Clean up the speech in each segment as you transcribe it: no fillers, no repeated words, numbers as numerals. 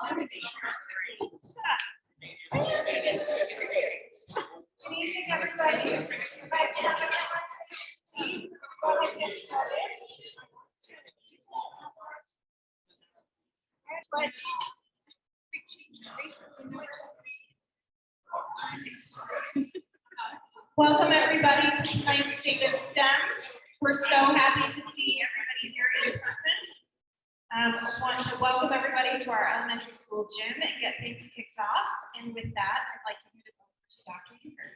Welcome everybody to tonight's State of STEM. We're so happy to see everybody here in person. I want to welcome everybody to our elementary school gym and get things kicked off. And with that, I'd like to hand it over to Dr. Huger.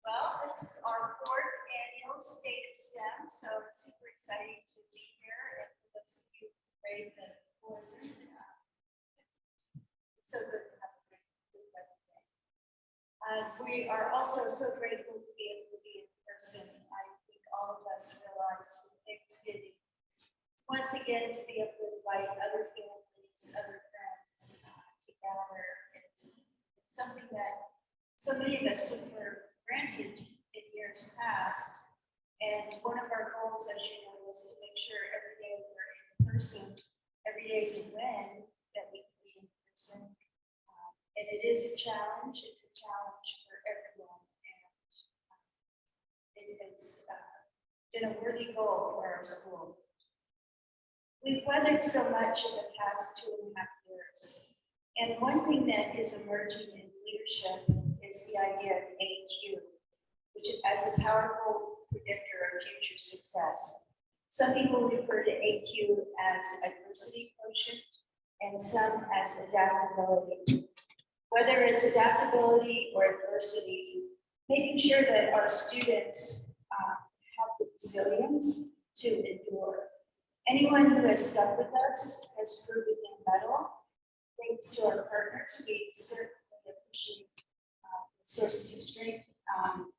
Well, this is our 4th annual State of STEM, so it's super exciting to be here. And for those of you who brave the blizzard, it's so good to have a great group every day. We are also so grateful to be able to be in person. I think all of us realize with Thanksgiving, once again, to be able to invite other families, other friends to gather. It's something that so many of us took for granted in years past. And one of our goals, as you know, is to make sure every day we're in person, every day is a win that we can be in person. And it is a challenge. It's a challenge for everyone. And it has been a worthy goal for our school. We've weathered so much in the past 2.5 years. And one thing that is emerging in leadership is the idea of AQ, which is as a powerful predictor of future success. Some people refer to AQ as adversity quotient and some as adaptability. Whether it's adaptability or adversity, making sure that our students have the resilience to endure. Anyone who has stuck with us has proven their mettle. Thanks to our partners, we certainly appreciate sources of strength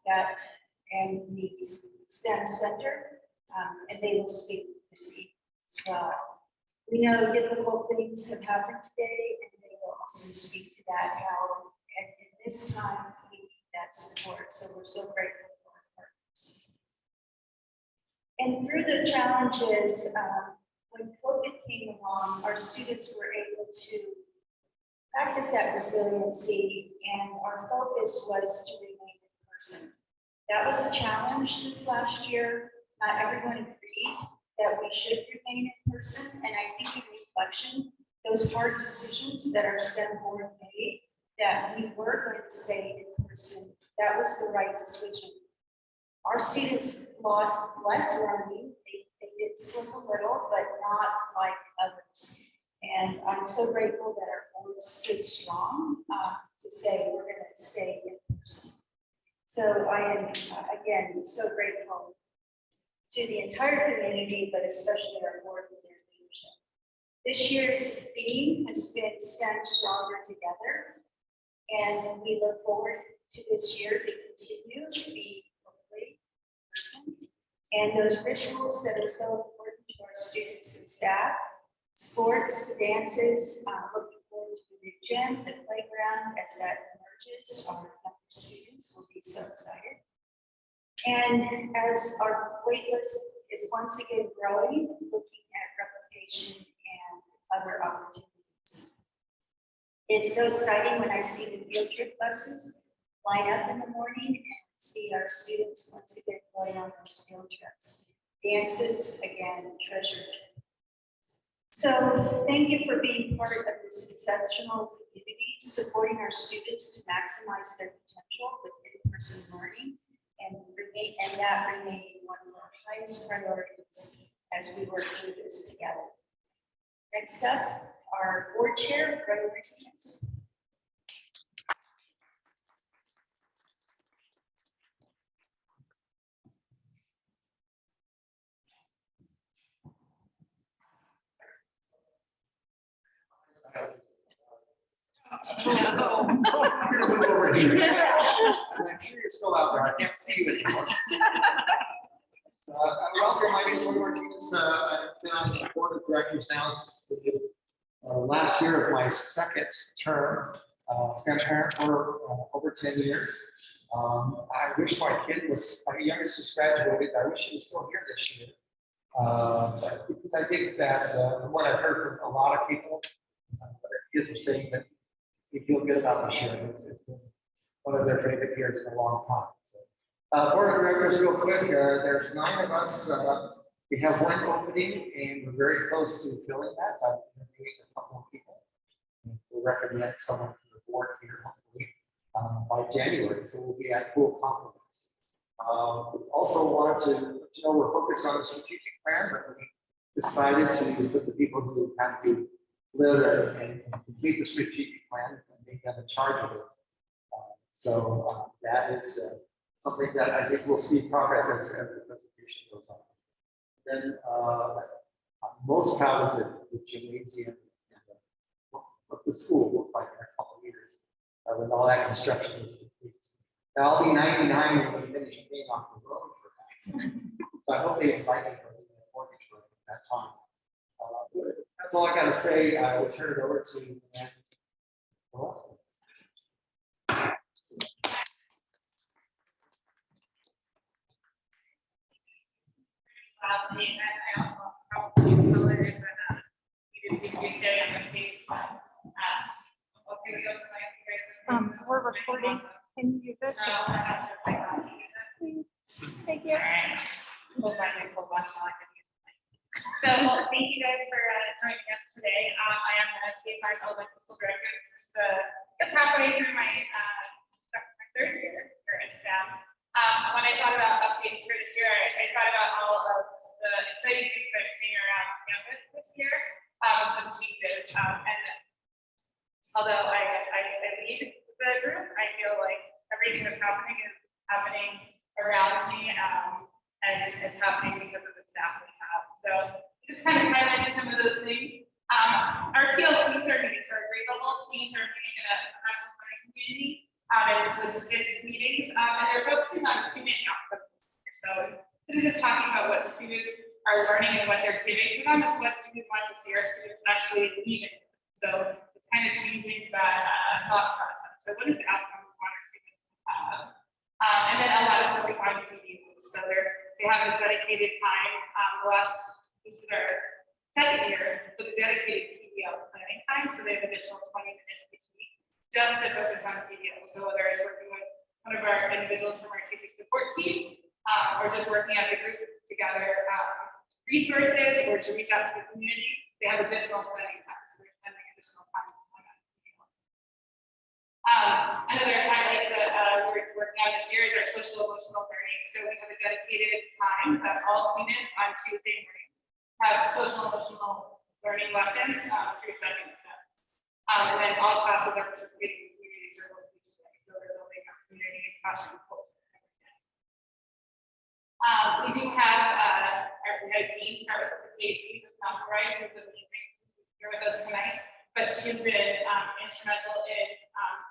that and the STEM Center, and they will speak this evening as well. We know difficult things have happened today, and they will also speak to that, how in this time we need that support. So we're so grateful for our partners. And through the challenges, when COVID came along, our students were able to practice that resiliency, and our focus was to remain in person. That was a challenge this last year. Not everyone agreed that we should remain in person, and I think in reflection, those hard decisions that our STEM board made, that we were going to stay in person, that was the right decision. Our students lost less learning. They did slip a little, but not like others. And I'm so grateful that our board stood strong to say we're going to stay in person. So I am, again, so grateful to the entire community, but especially our board for their leadership. This year's theme has been Stand Stronger Together. And we look forward to this year to continue to be hopefully in person. And those rituals that are so important to our students and staff. Sports, dances, looking forward to the new gym, the playground, as that emerges. Our younger students will be so excited. And as our wait list is once again growing, looking at replication and other opportunities. It's so exciting when I see the field trip buses line up in the morning and see our students once again going on those field trips. Dances, again, treasured. So thank you for being part of this exceptional community, supporting our students to maximize their potential with in-person learning, and that remaining one of our highest priorities as we work through this together. Next up, our board chair, Brother Martinez. No. I'm gonna move over here. I'm sure you're still out there. I can't see you anymore. Welcome. My name is Brother Martinez. I've been on the board of directors now since the last year of my second term. I've been a parent for over 10 years. I wish my youngest just graduated. I wish he was still here this year. But because I think that from what I've heard from a lot of people, kids are saying that they feel good about this year. It's been one of their favorite years in a long time. So, board of directors, real quick, there's 9 of us. We have 1 opening, and we're very close to filling that. I've interviewed a couple of people. We'll recommend someone to the board here, hopefully, by January. So we'll be at full complements. We also wanted to, we're focused on the strategic plan, but we decided to put the people who have to live and complete the strategic plan and make them in charge of it. So that is something that I think we'll see progress as the presentation goes on. Then I'm most proud of the gymnasium and what the school looked like in a couple of years when all that construction was complete. Now I'll be 99 when we finish paying off the road for that. So I hope they invite me for the mortgage road at that time. That's all I got to say. I will turn it over to Ann. And I also probably colors and even if you stay on the stage. Okay, we go to my We're recording. Can you use this? Please. Thank you. So, well, thank you guys for joining us today. I am the State Park Elementary School Director. This is it's halfway through my 3rd year here at STEM. When I thought about updates for this year, I thought about all of the exciting things that I'm seeing around campus this year, some changes. And although I lead the group, I feel like everything that's happening is happening around me, and it's happening because of the staff we have. So just kind of highlighting some of those things. Our PLCs are meeting, so our grade level teams are meeting in a professional learning community and logistics meetings, and they're focusing on student outcomes. So instead of just talking about what the students are learning and what they're giving to them, it's what do we want to see our students actually leaving. So it's kind of changing that thought process. So what is the outcome we want our students to have? And then a lot of focus on PDs. So they have a dedicated time. This is our 2nd year with a dedicated PDL planning time. So they have additional 20 minutes each week just to focus on PDL. So whether it's working with one of our individuals from our teacher support team, or just working as a group to gather resources or to reach out to the community, they have additional planning time. So they're spending additional time on that PDL. Another highlight that we're working on this year is our social emotional learning. So we have a dedicated time that all students on Tuesday mornings have social emotional learning lessons through 2nd steps. And then all classes are participating in community circles each day. So they're building our community and classroom culture every day. We do have we had a team start with the KT, the Summer Right, who's amazing here with us tonight. But she has been instrumental in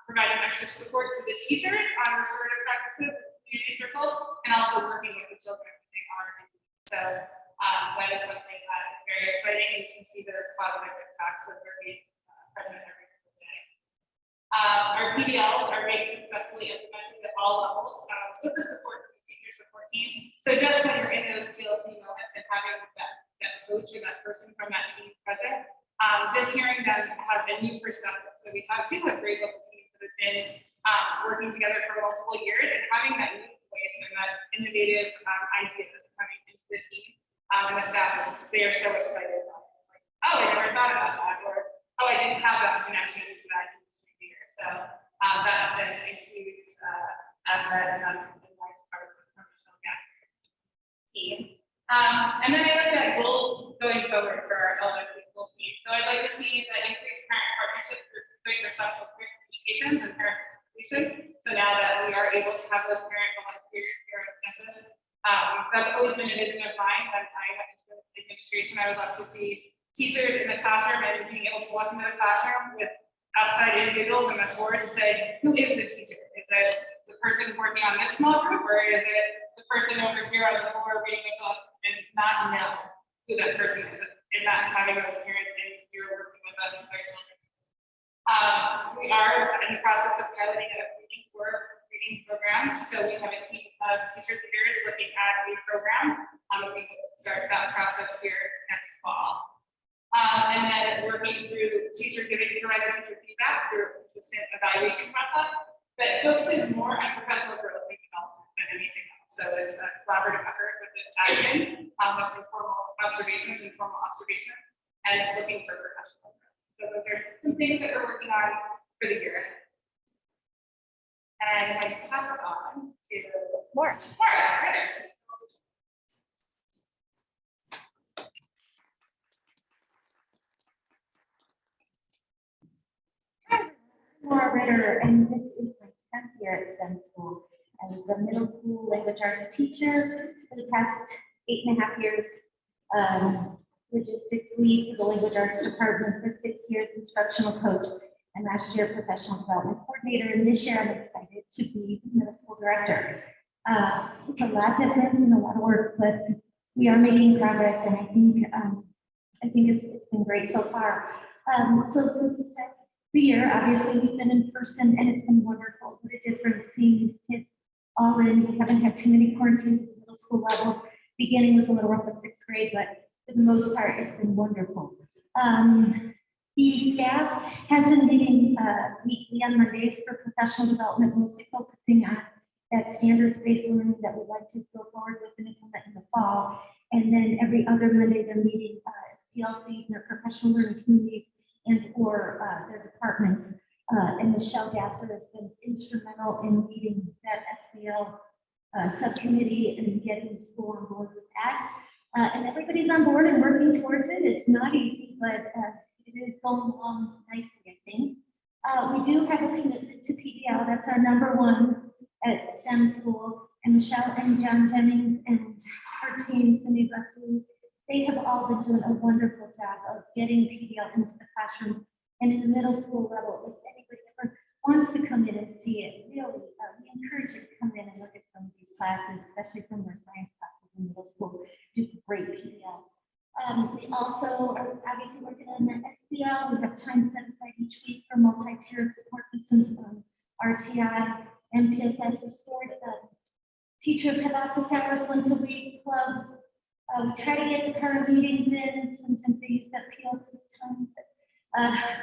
providing extra support to the teachers on restorative practices and community circles, and also working with the children when they are in. So that is something that is very exciting. You can see those positive impacts of their being present every single day. Our PBLs are being successfully implemented at all levels with the support of the teacher support team. So just when you're in those PLC moments and having that coach or that person from that team present, just hearing them have a new perspective. So we have grade level teams that have been working together for multiple years, and having that new voice and that innovative ideas coming into the team. And the staff they are so excited about it. Like, oh, I never thought about that, or oh, I didn't have that connection to that industry here. So that's been a huge asset, and that's been large part of the professional gas team. And then I looked at goals going forward for our elementary school team. So I'd like to see that increased parent partnership through doing respectful communications and parent participation. So now that we are able to have those parent volunteers here on campus, that's always been a vision of mine. When I went into administration, I would love to see teachers in the classroom and being able to walk into the classroom with outside individuals and the tour to say, who is the teacher? Is it the person working on this small group, or is it the person over here on the floor reading a book and not know who that person is? And that's having those parents in here working with us with their children. We are in the process of piloting a reading program So we have a team of teacher leaders looking at a program. We will start that process here next fall. And then working through providing teacher feedback through a consistent evaluation process, but it focuses more on professional growth and development than anything else. So it's a collaborative effort with the admin, with informal observations, and looking for professional growth. So those are some things that we're working on for the year ahead. And I pass it on to Laura. Laura. Laura Ritter, and this is my 10th year at STEM school. I was a middle school language arts teacher for the past 8.5 years, logistics lead for the language arts department for 6 years, instructional coach, and last year professional development coordinator. And this year I'm excited to be middle school director. It's a lot different and a lot of work, but we are making progress, and I think it's been great so far. So since the start of the year, obviously we've been in person, and it's been wonderful. What a difference seeing these kids all in. We haven't had too many quarantines at the middle school level. Beginning was a little rough at 6th grade, but for the most part, it's been wonderful. The staff has been meeting weekly on Mondays for professional development, mostly focusing on that standards-based learning that we'd like to go forward with and implement in the fall. And then every other Monday, they're meeting as PLCs and their professional learning communities and or their departments. And Michelle Gasser has been instrumental in leading that SBL subcommittee and getting the school on board with that. And everybody's on board and working towards it. It's not easy, but it is going along nicely, I think. We do have a commitment to PDL. That's our #1 at STEM school. And Michelle and John Jennings and our team, Cindy Basu, they have all been doing a wonderful job of getting PDL into the classroom and in the middle school level. If anybody ever wants to come in and see it, really, we encourage you to come in and look at some of these classes, especially some of our science classes in middle school. Do great PDL. We also are obviously working on the SBL. We have time set aside each week for multi-tiered support systems, RTI, MTSS restored. Teachers have office hours once a week, clubs. We try to get the current meetings in. Sometimes they use that PLC time, but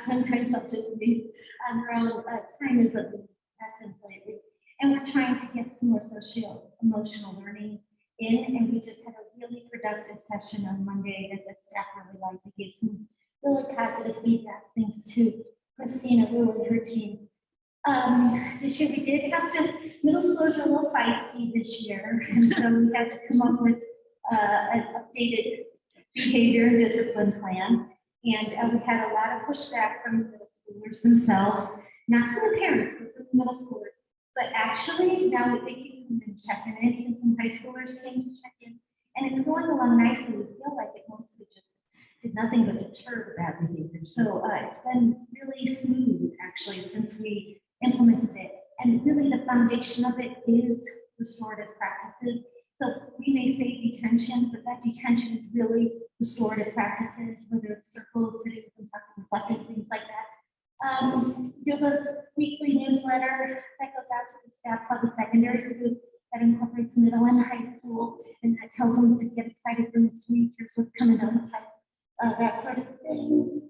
sometimes I'll just be on their own. Time is of the essence lately. And we're trying to get some more social-emotional learning in, and we just had a really productive session on Monday that the staff really liked. We gave some really positive feedback, thanks to Christina Wu and her team. This year we did have to, middle schoolers are a little feisty this year, and so we had to come up with an updated behavior and discipline plan. And we had a lot of pushback from the middle schoolers themselves, not from the parents, but from the middle schoolers. But actually, now that they keep coming and checking in, even some high schoolers came to check in, and it's going along nicely. We feel like it mostly just did nothing but deter the bad behavior. So it's been really smooth, actually, since we implemented it. And really, the foundation of it is restorative practices. So we may say detention, but that detention is really restorative practices, whether it's circles, sitting and talking, reflecting, things like that. We have a weekly newsletter that goes out to the staff of the secondary school that incorporates middle and high school, and that tells them to get excited for next week. Here's what's coming down the pipe, that sort of thing.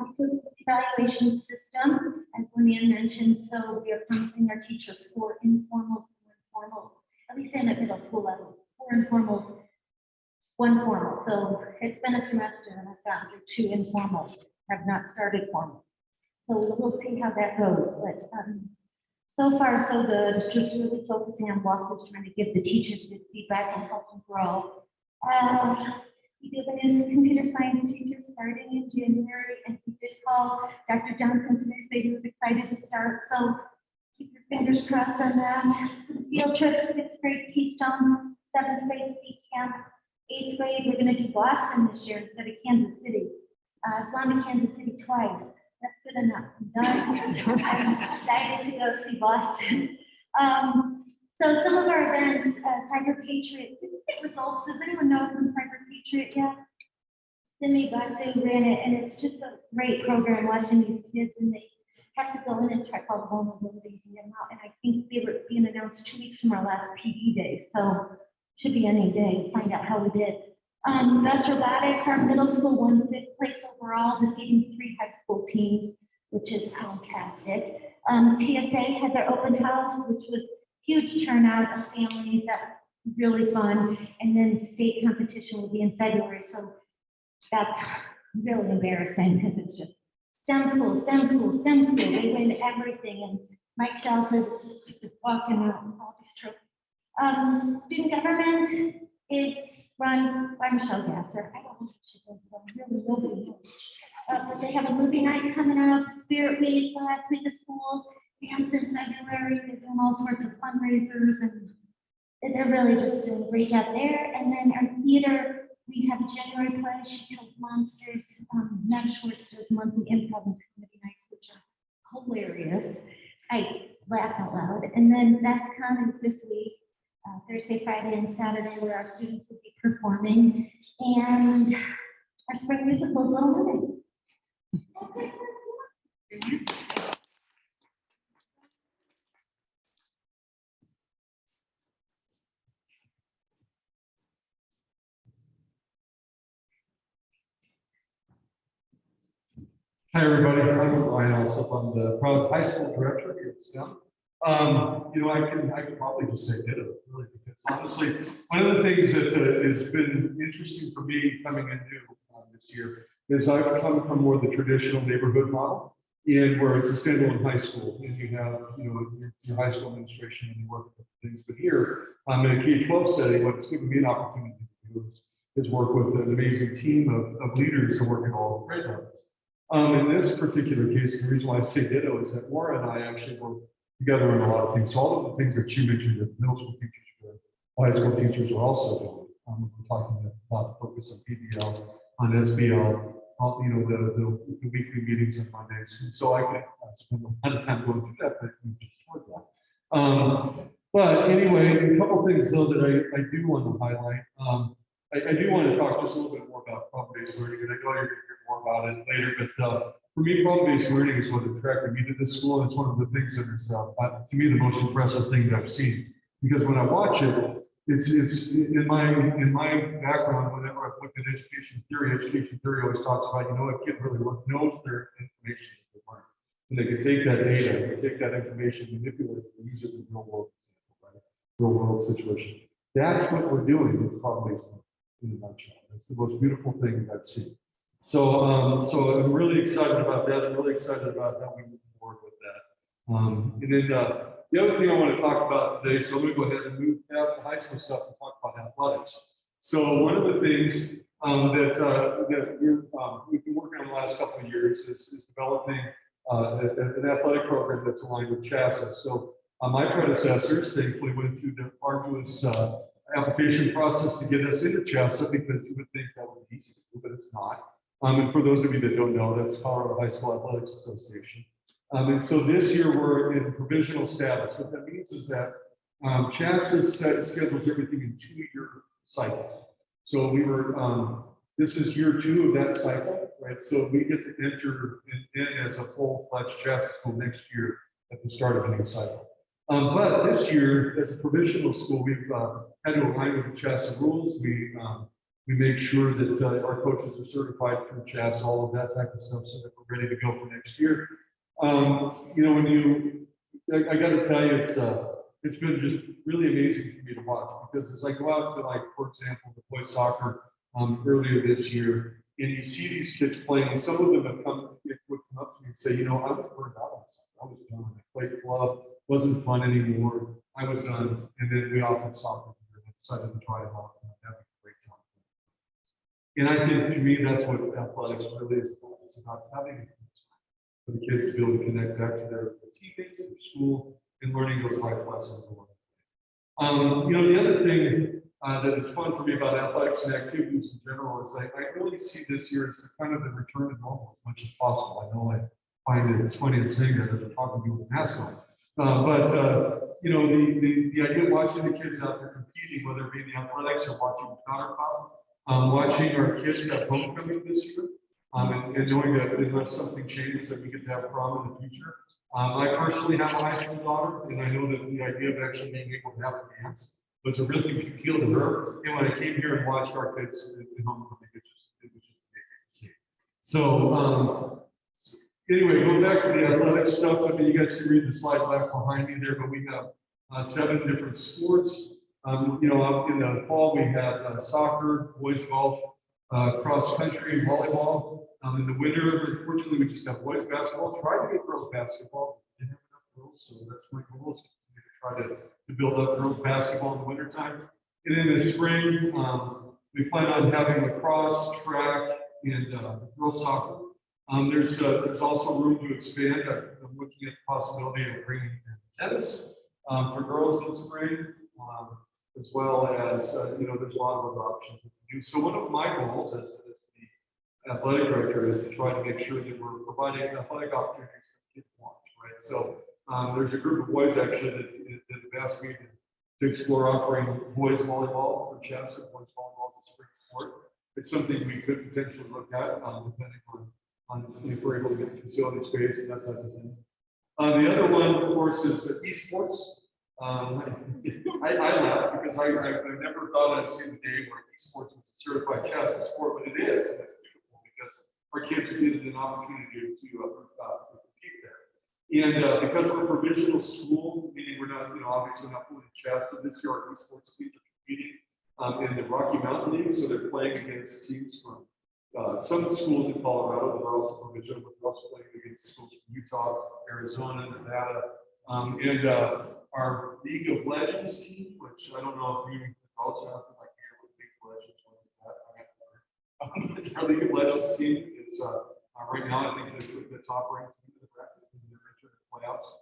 We do the evaluation system, as Leanne mentioned, so we are promising our teachers 4 informals, 1 formal, at least in at middle school level, 4 informals, 1 formal. So it's been a semester, and I've gotten through 2 informals, have not started formals. So we'll see how that goes, but so far so good. Just really focusing on waffles, trying to give the teachers good feedback and help them grow. We do have a new computer science teacher starting in January, and he did call Dr. Johnson today, say he was excited to start. So keep your fingers crossed on that. Field trip, 6th grade Keystone, 7th grade C camp, 8th grade we're going to do Boston this year instead of Kansas City. I've gone to Kansas City twice. That's good enough. I'm done. I'm excited to go see Boston. So some of our events, Cyber Patriot, did we get results? Does anyone know from Cyber Patriot yet? Simi Basu ran it, and it's just a great program watching these kids, and they have to go in and check all the vulnerabilities and get them out. And I think they were being announced it's 2 weeks from our last PD day, so should be any day, find out how we did. Best robotics, our middle school won 5th place overall, defeating 3 high school teams, which is fantastic. TSA had their open house, which was huge turnout of families. That was really fun. And then state competition will be in February. So that's really embarrassing because it's just STEM school, STEM school, STEM school. They win everything. And Mike Shell says it's just stupid walking out with all these trophies. Student government is run by Michelle Gasser. I don't know if she's really nobody knows. But they have a movie night coming up, Spirit Week, the last week of school, dance in February. They're doing all sorts of fundraisers, and they're really just doing a great job there. And then our theater, we have a January play, She Kills Monsters. Matt Schwartz does monthly improv and comedy nights, which are hilarious. I laugh out loud. And then BestCon is this week, Thursday, Friday, and Saturday, where our students will be performing. And our spring musical is Little Women. Hi, everybody. I'm Ryan Alsop. I'm the proud high school director here at STEM. I could probably just say ditto, really, because honestly, one of the things that has been interesting for me coming in new this year is I've come from more the traditional neighborhood model, and where it's a standalone high school, and you have your high school administration and you work with things. But here, in a K-12 setting, what it's given me an opportunity to do is work with an amazing team of leaders who work at all grade levels. In this particular case, the reason why I say ditto is that Laura and I actually work together on a lot of things. So all of the things that she mentioned that middle school teachers do, high school teachers are also doing. We're talking about focus on PBL, on SBL, the weekly meetings on Mondays. And so I could spend a lot of time going through that, but we just toured that. But anyway, a couple of things though that I do want to highlight. I do want to talk just a little bit more about problem-based learning, and I know you're going to hear more about it later, but for me, problem-based learning is what attracted me to this school, and it's one of the things that is, to me, the most impressive thing that I've seen. Because when I watch it, it's in my background, whenever I've looked at education theory always talks about, a kid really knows their information that they learn. And they can take that data, they take that information, manipulate it, and use it in the real world example, right? Real world situation. That's what we're doing with problem-based learning. In a nutshell. It's the most beautiful thing I've seen. So I'm really excited about that. I'm really excited about how we move forward with that. And then the other thing I want to talk about today, so I'm going to go ahead and move past the high school stuff and talk about athletics. So one of the things that we've been working on the last couple of years is developing an athletic program that's aligned with CHASA. So my predecessors, thankfully, went through the arduous application process to get us into CHASA, because you would think that would be easy to do, but it's not. And for those of you that don't know, that's Colorado High School Athletics Association. And so this year we're in provisional status. What that means is that CHASA schedules everything in 2-year cycles. So we were, this is year 2 of that cycle, right? So we get to enter in as a full-fledged CHASA school next year at the start of a new cycle. But this year, as a provisional school, we've had to align with the CHASA rules. We make sure that our coaches are certified through CHASA, all of that type of stuff, so that we're ready to go for next year. I got to tell you, it's been just really amazing for me to watch, because as I go out to, like, for example, the boys soccer earlier this year, and you see these kids playing, and some of them would come up to me and say, I was burned out on soccer. I was done. I played club. Wasn't fun anymore. I was done. And then we offered soccer and decided to try it out and having a great time. And I think to me, that's what athletics really is about. It's about having a good time for the kids to be able to connect back to their teammates, their school, and learning those life lessons along the way. The other thing that is fun for me about athletics and activities in general is I really see this year as kind of the return to normal as much as possible. I know I find it's funny in saying that as I'm talking to you with a mask on. The idea of watching the kids out there competing, whether it be in the athletics or watching the counter pop, watching our kids have homecoming this year, and knowing that unless something changes, that we get to have prom in the future, I personally have a high school daughter, and I know that the idea of actually being able to have a dance was a really big deal to her. And when I came here and watched our kids at home, it was just amazing to see. So, anyway, going back to the athletic stuff, I mean, you guys can read the slide back behind me there, but we have 7 different sports. You know, up in the fall, we have soccer, boys golf, cross country, and volleyball. In the winter, unfortunately, we just have boys basketball. Try to get girls basketball. We didn't have enough girls, so that's my goal is to try to build up girls basketball in the wintertime. And in the spring, we plan on having lacrosse, track, and girls soccer. There's also room to expand. I'm looking at the possibility of bringing tennis for girls in the spring, as well as you know, there's a lot of other options we can do. So one of my goals as the athletic director is to try to make sure that we're providing athletic opportunities that kids want, right? So there's a group of boys actually that have asked me to explore offering boys volleyball for chess and boys volleyball as a spring sport. It's something we could potentially look at, depending on if we're able to get the facility space and that type of thing. The other one, of course, is esports. I laugh because I never thought I'd see the day where esports was a certified chess sport, but it is. And it's beautiful because our kids are getting an opportunity to compete there. And because we're a provisional school, meaning we're not, you know, obviously not playing chess, so this year our esports teams are competing in the Rocky Mountain League, so they're playing against teams from some schools in Colorado that are also provisional, but we're also playing against schools from Utah, Arizona, Nevada, and our League of Legends team, which I don't know if you also have to like hear what League of Legends what is that. It's our League of Legends team. It's right now I think the top ranked team in the bracket, and they're entering the playoffs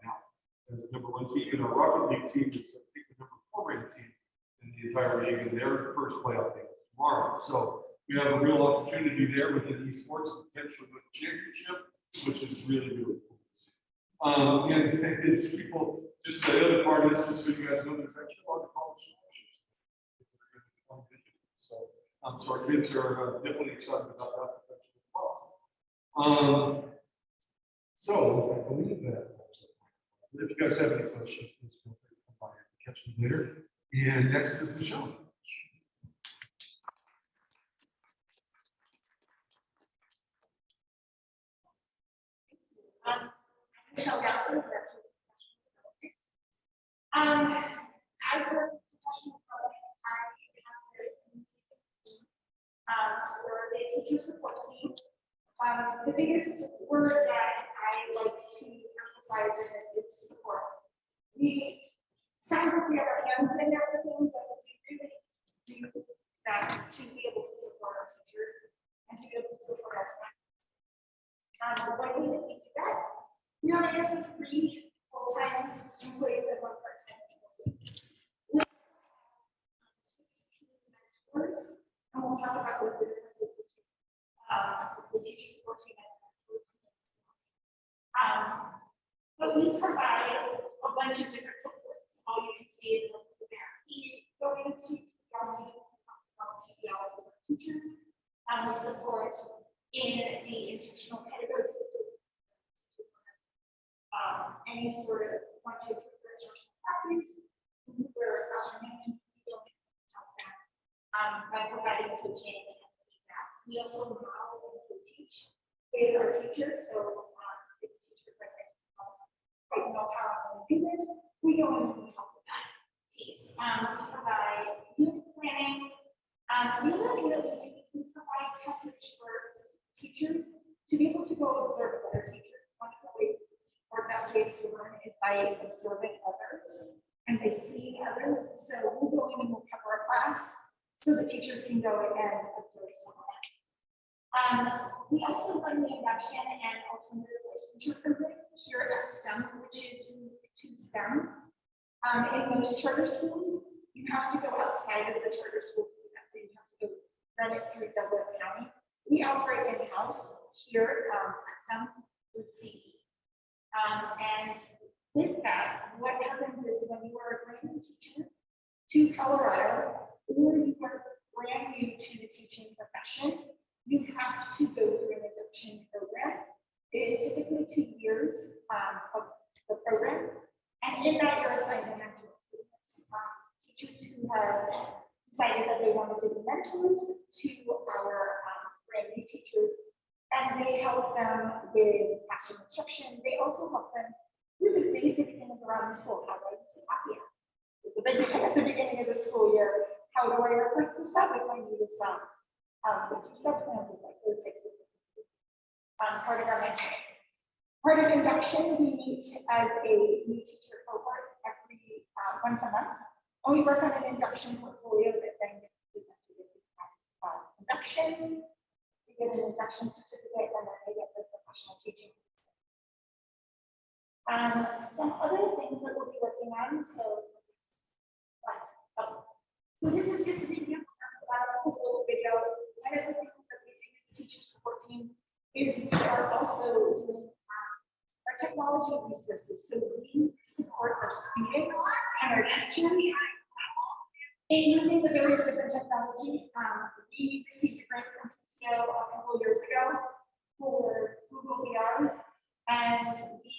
now as the #1 team. And our Rocket League team is I think the #4 ranked team in the entire league, and their first playoff game is tomorrow. So we have a real opportunity there within esports, potentially with the championship, which is really, really cool to see. And it's people, just the other part is, just so you guys know, there's actually a lot of college scholarships. So our kids are definitely excited about that potential as well. So I believe that. If you guys have any questions, please feel free to come by and catch them later. And next is Michelle. Michelle Galson, Director of Professional Development. As a professional development, I have we're the teacher support team. The biggest word that I like to emphasize in this is support. We sound like we have our hands in everything, but we really do that to be able to support our teachers and to be able to support our staff. The way that we do that, we are having 3 full-time employees and 1 part-time employee. We have 16 mentors, and we'll talk about what the differences between the teacher support team and mentors. But we provide a bunch of different supports. All you can see is the back. We go into our meetings and talk about PBLs with our teachers. We support in the instructional pedagogy. Any sort of want to improve their instructional practice, improve their classroom management, we don't help that by providing coaching and feedback. We also model and teach with our teachers. So if teachers are like, I don't know how I'm going to do this, we go in and we help with that piece. We provide unit planning. We provide coverage for teachers to be able to go observe other teachers. One of the ways or best ways to learn is by observing others and by seeing others. So we'll go in and we'll cover a class so the teachers can go and observe someone else. We also run the induction and alternative licensure program here at STEM, which is unique to STEM. In most charter schools, you have to go outside of the charter school to do that. So you have to go run it through Douglas County. We operate in-house here at STEM through CE. And with that, what happens is when you are a brand new teacher to Colorado, or you are brand new to the teaching profession, you have to go through an induction program. It is typically 2 years of the program, and in that you're assigned a mentor. Teachers who have decided that they wanted to be mentors to our brand new teachers, and they help them with classroom instruction. They also help them with the basic things around the school. How do I use a happy hour? At the beginning of the school year, how do I request a sub if I need a sub? What do sub plans look like? Those types of things. Part of our mentoring. Part of induction, we meet as a new teacher cohort every once a month. And we work on an induction portfolio that then gets presented at induction. We get an induction certificate, and then they get the professional teaching. Some other things that we'll be working on. So this is just an example of a little video. One of the things that we do as teacher support team is we are also doing our technology resources. So we support our students and our teachers in using the various different technology. We received a grant from PTO a couple of years ago for Google VRs, and we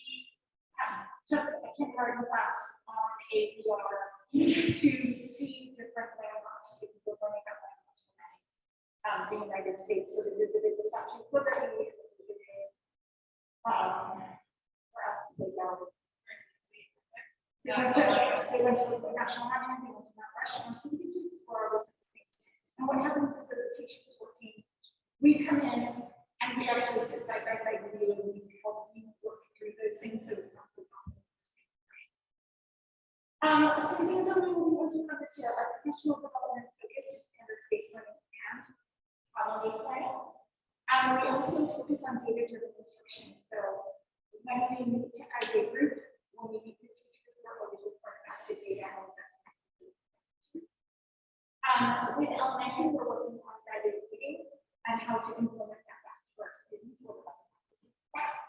took a kindergarten class on a VR to see different landmarks. We were learning about landmarks in the United States. So we visited the Statue of Liberty, for us, they went to the National Monument, they went to Mount Rushmore, so we get to explore those things. And what happens is, as a teacher support team, we come in and we actually sit side by side with you, and we help you work through those things so it's not so daunting. Some things that we will be working on this year are professional development, focus, standards-based learning, and problem-based learning. We also focus on data-driven instruction. So when we meet as a group, when we meet with teachers, we're always referring back to data and best practices. With elementary, we're working on guided reading and how to implement that best for our students or best practices.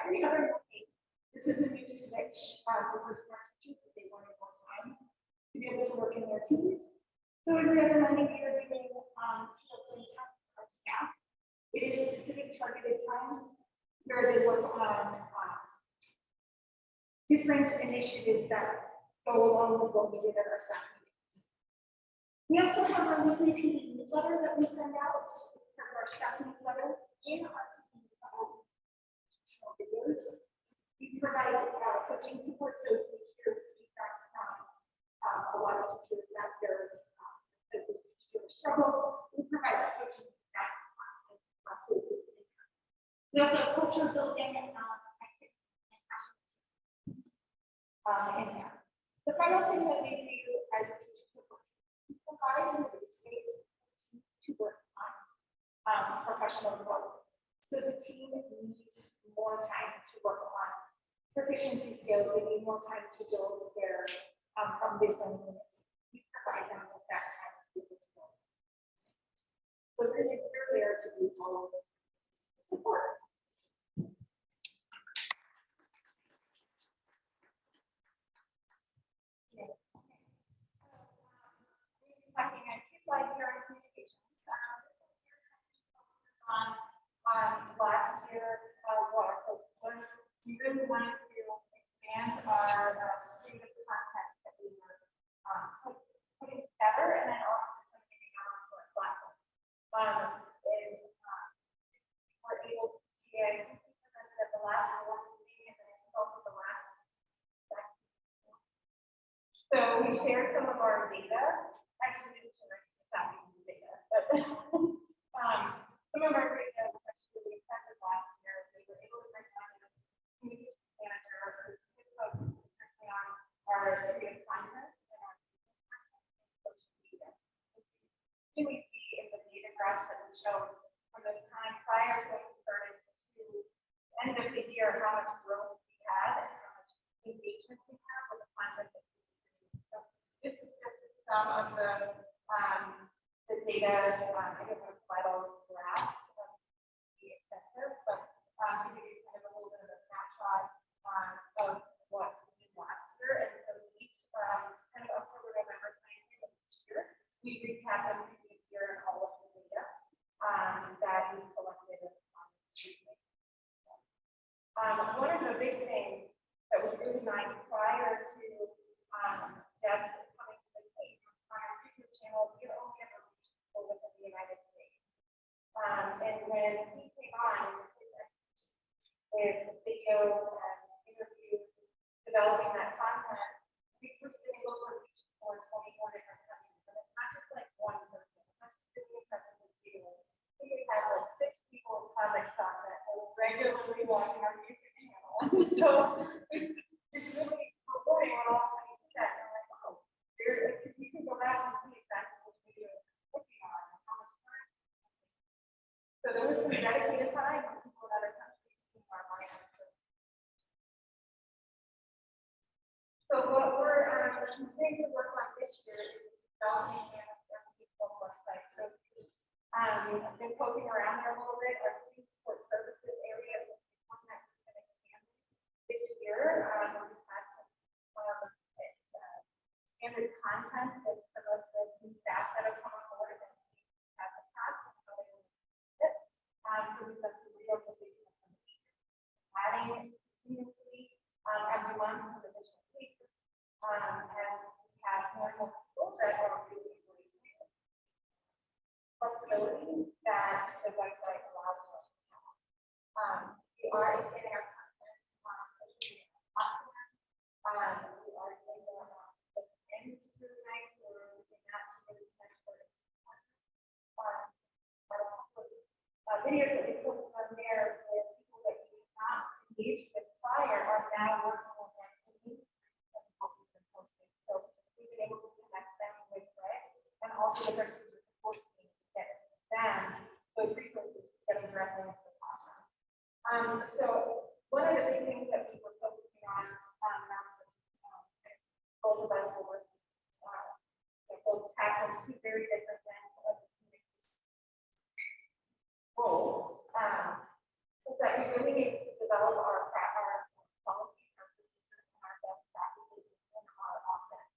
Every other morning, this is a new switch for our teachers that they wanted more time to be able to work in their teams. So every other Monday, we are doing PLC time for our staff. It is specific targeted time where they work on different initiatives that go along with what we did at our staff meetings. We also have our weekly PD newsletter that we send out. It's part of our staff newsletter in our PD videos. We provide coaching support, so we hear feedback from a lot of teachers that there's a particular struggle. We provide coaching feedback. We also have culture building activities in there. The final thing that we do as a teacher support team is provide the space to work on professional development. So the team needs more time to work on proficiency skills. They need more time to build their baseline units. We provide them with that time to be able to build. So really, we're there to do all of the support. Talking at 2 slides here on communications. Last year, we really wanted to expand our suite of content that we were putting together, and then also getting out onto our platform. We're able to see it at the last one meeting, and then also the last. So we shared some of our data. Actually, didn't share that data, but some of our data was actually really effective last year. We were able to break down the communication manager who focused strictly on our creative content and our social media. You really see in the data graphs that we show from the time prior to when we started to the end of the year how much growth we had and how much engagement we have with the content that we do. So this is just some of the data. I don't have quite all the graphs the extensive, but to give you kind of a little bit of a snapshot of what we did last year. And so each kind of October, November timeframe of each year, we recap the previous year and all of the data that we collected. watching our YouTube channel. So it's really rewarding when all of a sudden you see that, and you're like, oh, because you can go back and see exactly what video it's working on, and how much time. So there was some dedicated time from people in other countries seeing our brand. So what we're continuing to work on this year is developing a people website. So I've been poking around there a little bit. Our student support services area is one that we're going to expand this year. We've had some standard content that some of the new staff that have come on board and have the past and how they will use it. So we've done some reorganization of some features, adding continuously every month some additional features. And we have more and more people that are using flexibility that the website allows us to have. We are expanding our content on social media platforms. We are expanding our and which is really nice. We're using that to really connect with videos that we post on there with people that we have not engaged with prior are now working with us in what we've been posting. So we've been able to connect them with Greg and also with our teacher support team to get them those resources to get them directly into the classroom. So one of the big things that we were focusing on both of us were both tackling two very different ends of the communication role. Is that we really need to develop our policies, our procedures, and our best practices in our office.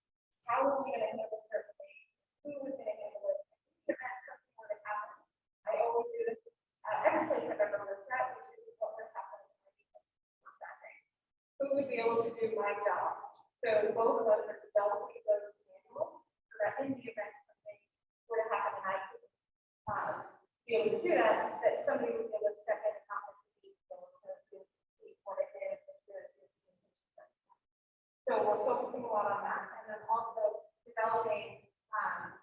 How are we going to handle certain things? Who is going to handle it? If something were to happen, I always do this every place I've ever worked at, which is what would happen that day. Who would be able to do my job? So both of us are developing those manuals so that in the event something were to happen and I could be able to do that, that somebody would be able to step in and help us to be able to see what it is that's good to do. So we're focusing a lot on that, and then also developing some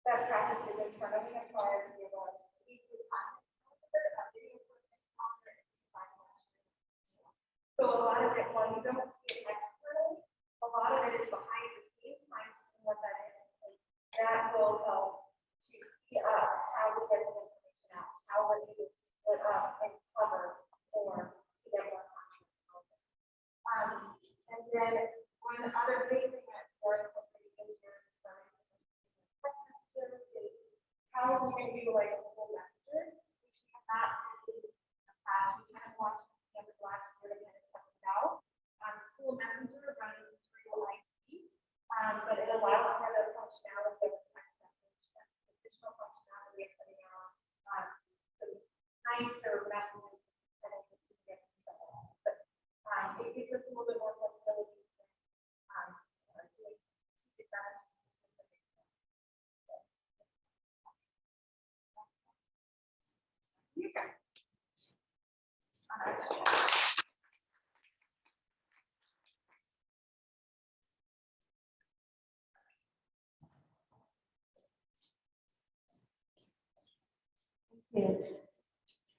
best practices internally as far as the weekly content. So a lot of it, while you don't see it externally, a lot of it is behind the scenes, trying to know what that is. That will help to speed up how we get the information out, how we're able to split up and cover or to get more content. And then one other big thing that we're incorporating this year is how we can utilize school messengers, which we have not really in the past. We kind of launched at the end of last year to get it tested out. School messenger runs through IT, but it allows for the functionality of text message, additional functionality of putting out some nicer messages that it can get. But it gives us a little bit more flexibility doing strategic messaging.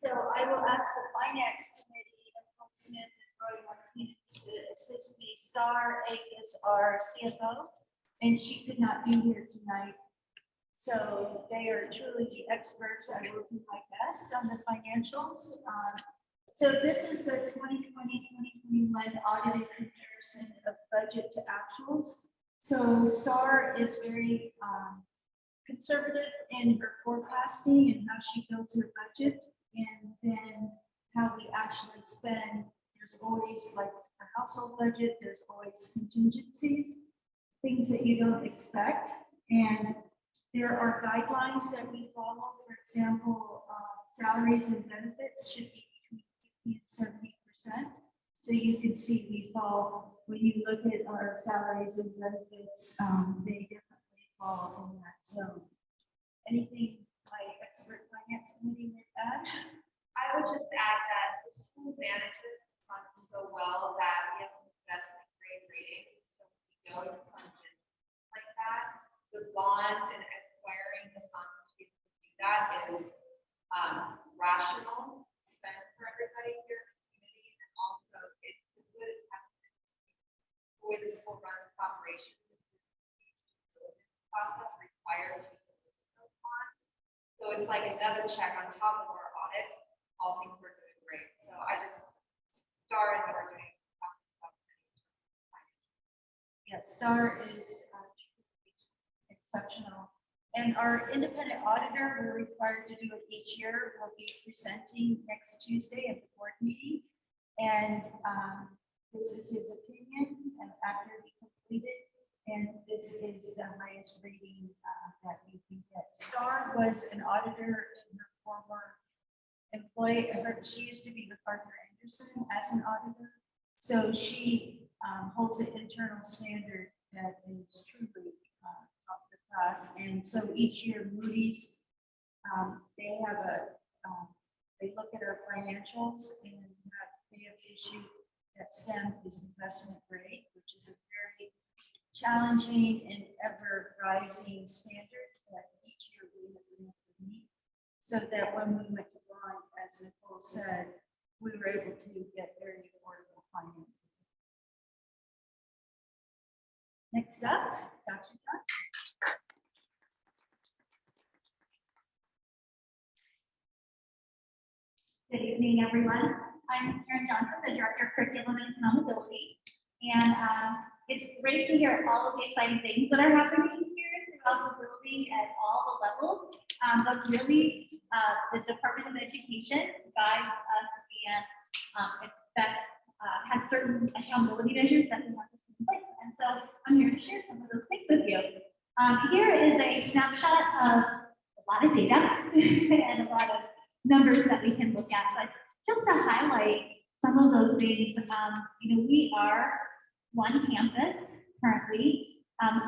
So I will ask the finance committee of Paul Smith and Roy Martinez to assist me. Star is our CFO, and she could not be here tonight. So they are truly the experts. I will do my best on the financials. So this is the 2020-2021 audited comparison of budget to actuals. So Star is very conservative in her forecasting and how she builds her budget, and then how we actually spend. There's always like a household budget, there's always contingencies, things that you don't expect. And there are guidelines that we follow. For example, salaries and benefits should be between 50 and 70%. So you can see we fall, when you look at our salaries and benefits, they definitely fall in that zone. Anything my expert finance committee would add? I would just add that the school manages the funds so well that we have investment grade rating. So we go to funds like that. The bond and acquiring the funds to do that is rational spend for everybody. operations process required to solicit those bonds. So it's like another check on top of our audit, all things are doing great. So I just started what we're doing. Yeah, STAR is exceptional. And our independent auditor, we're required to do it each year. We'll be presenting next Tuesday at the board meeting. And this is his opinion and after he completed. And this is the highest rating that we can get. STAR was an auditor in her former employee. She used to be with Arthur Anderson as an auditor. So she holds an internal standard that is truly top of the class. And so each year Moody's, they have they look at our financials and they have issued that stamp is investment grade, which is a very challenging and ever rising standard that each year we have to meet. So that when we went to bond, as Nicole said, we were able to get very affordable financing. Next up, Dr. Johnson. Good evening, everyone. I'm Karen Johnson, the Director of Curriculum and Accountability. And it's great to hear all of the exciting things that are happening here throughout the building at all the levels. But really, the Department of Education guides us and expects, has certain accountability measures that we have to put in place. And so I'm here to share some of those things with you. Here is a snapshot of a lot of data and a lot of numbers that we can look at. But just to highlight some of those things, we are one campus currently.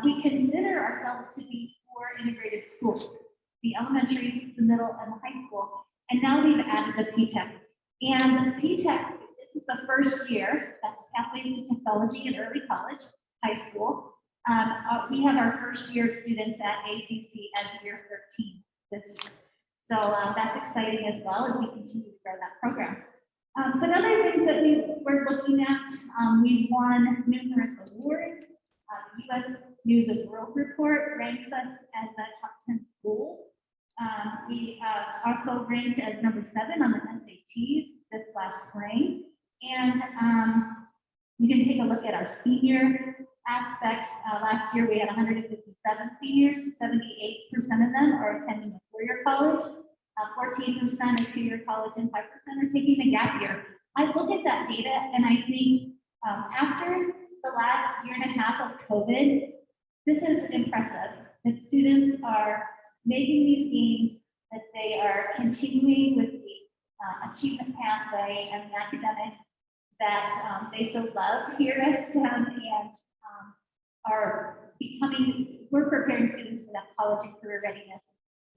We consider ourselves to be 4 integrated schools, the elementary, the middle, and the high school. And now we've added the PTEC. And PTEC, this is the first year, that's Pathways to Technology in Early College, high school. We have our first year students at ACC as year 13 this year. So that's exciting as well as we continue to grow that program. But other things that we're looking at, we've won numerous awards. The U.S. News and World Report ranks us as a top 10 school. We also ranked as number 7 on the SATs this last spring. And you can take a look at our senior aspects. Last year we had 157 seniors, 78% of them are attending a 4-year college, 14% a 2-year college, and 5% are taking a gap year. I look at that data and I think after the last year and a half of COVID, this is impressive that students are making these gains, that they are continuing with the achievement pathway and the academics that they so love here at STEM, and are becoming, we're preparing students for that college and career readiness,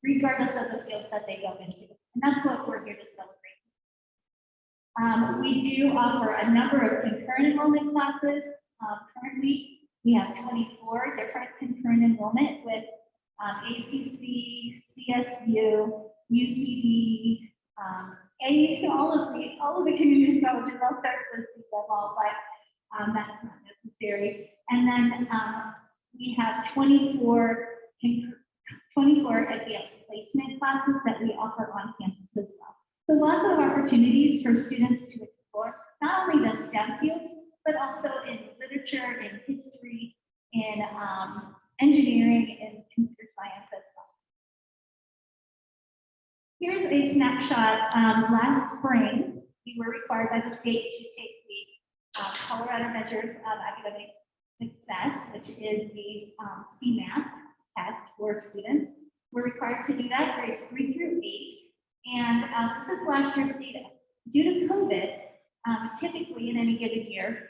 regardless of the fields that they go into. And that's what we're here to celebrate. We do offer a number of concurrent enrollment classes. Currently, we have 24 different concurrent enrollment with ACC, CSU, UCD, and all of the community colleges. I'll start listing them all, but that's not necessary. And then we have 24 advanced placement classes that we offer on campus as well. So lots of opportunities for students to explore not only the STEM fields, but also in literature, in history, in engineering, and computer science as well. Here's a snapshot. Last spring, we were required by the state to take the Colorado Measures of Academic Success, which is the CMAS test for students. We're required to do that grades 3 through 8. And this is last year's data. Due to COVID, typically in any given year,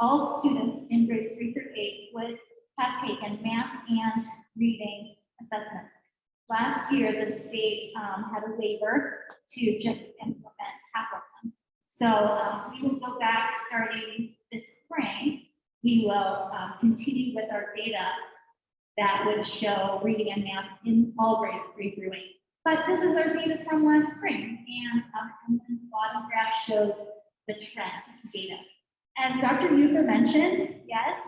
all students in grades 3 through 8 would have taken math and reading assessments. Last year, the state had a waiver to just implement half of them. So we will go back starting this spring. We will continue with our data that would show reading and math in all grades 3 through 8. But this is our data from last spring, and the bottom graph shows the trend data. As Dr. Ufer mentioned, yes,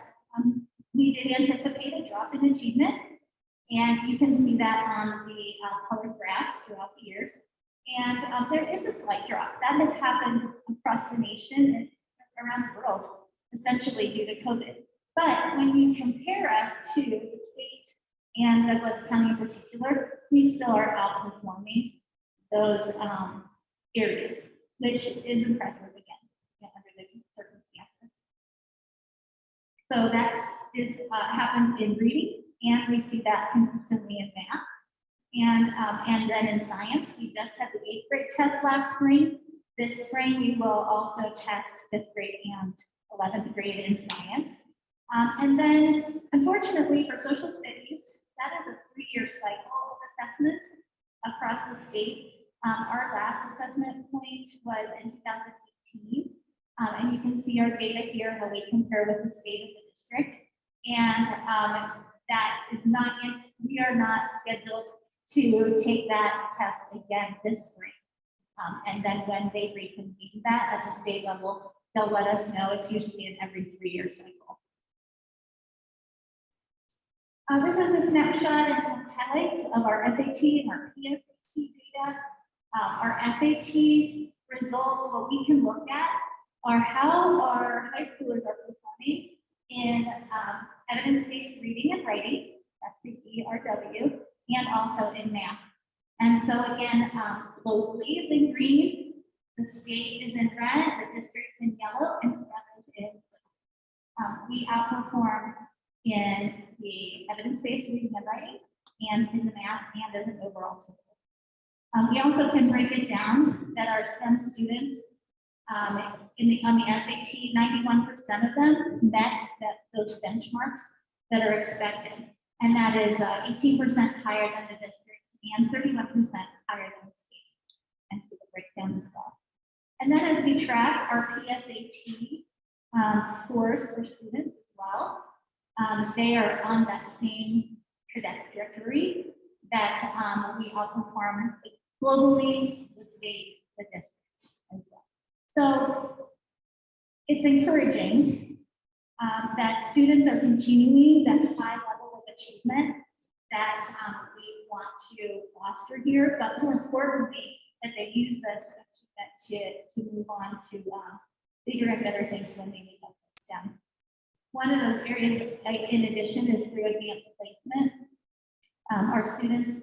we did anticipate a drop in achievement, and you can see that on the colored graphs throughout the years. And there is a slight drop that has happened across the nation and around the world, essentially due to COVID. But when you compare us to the state and Douglas County in particular, we still are outperforming those areas, which is impressive again, under the circumstances. So that is happens in reading, and we see that consistently in math. And then in science, we just had the 8th grade test last spring. This spring, we will also test 5th grade and 11th grade in science. And then, unfortunately, for social studies, that is a 3-year cycle of assessments across the state. Our last assessment point was in 2018. And you can see our data here, how we compare with the state of the district. And that is not, we are not scheduled to take that test again this spring. And then when they reconvene that at the state level, they'll let us know. It's usually an every 3-year cycle. This is a snapshot and some highlights of our SAT and our PSAT data. Our SAT results, what we can look at are how our high schoolers are performing in evidence-based reading and writing, that's the ERW, and also in math. And so again, locally is in green, the state is in red, the district in yellow, and STEM is in blue. We outperform in the evidence-based reading and writing, and in the math, and as an overall total. We also can break it down that our STEM students on the SAT, 91% of them met those benchmarks that are expected. And that is 18% higher than the district and 31% higher than the state. And so the breakdown as well. And then as we track our PSAT scores for students as well, they are on that same trajectory that we outperform globally, the state, the district as well. So it's encouraging that students are continuing that high level of achievement that we want to foster here, but more importantly, that they use this to move on to bigger and better things when they make up STEM. One of those areas, in addition, is through advanced placement. Our students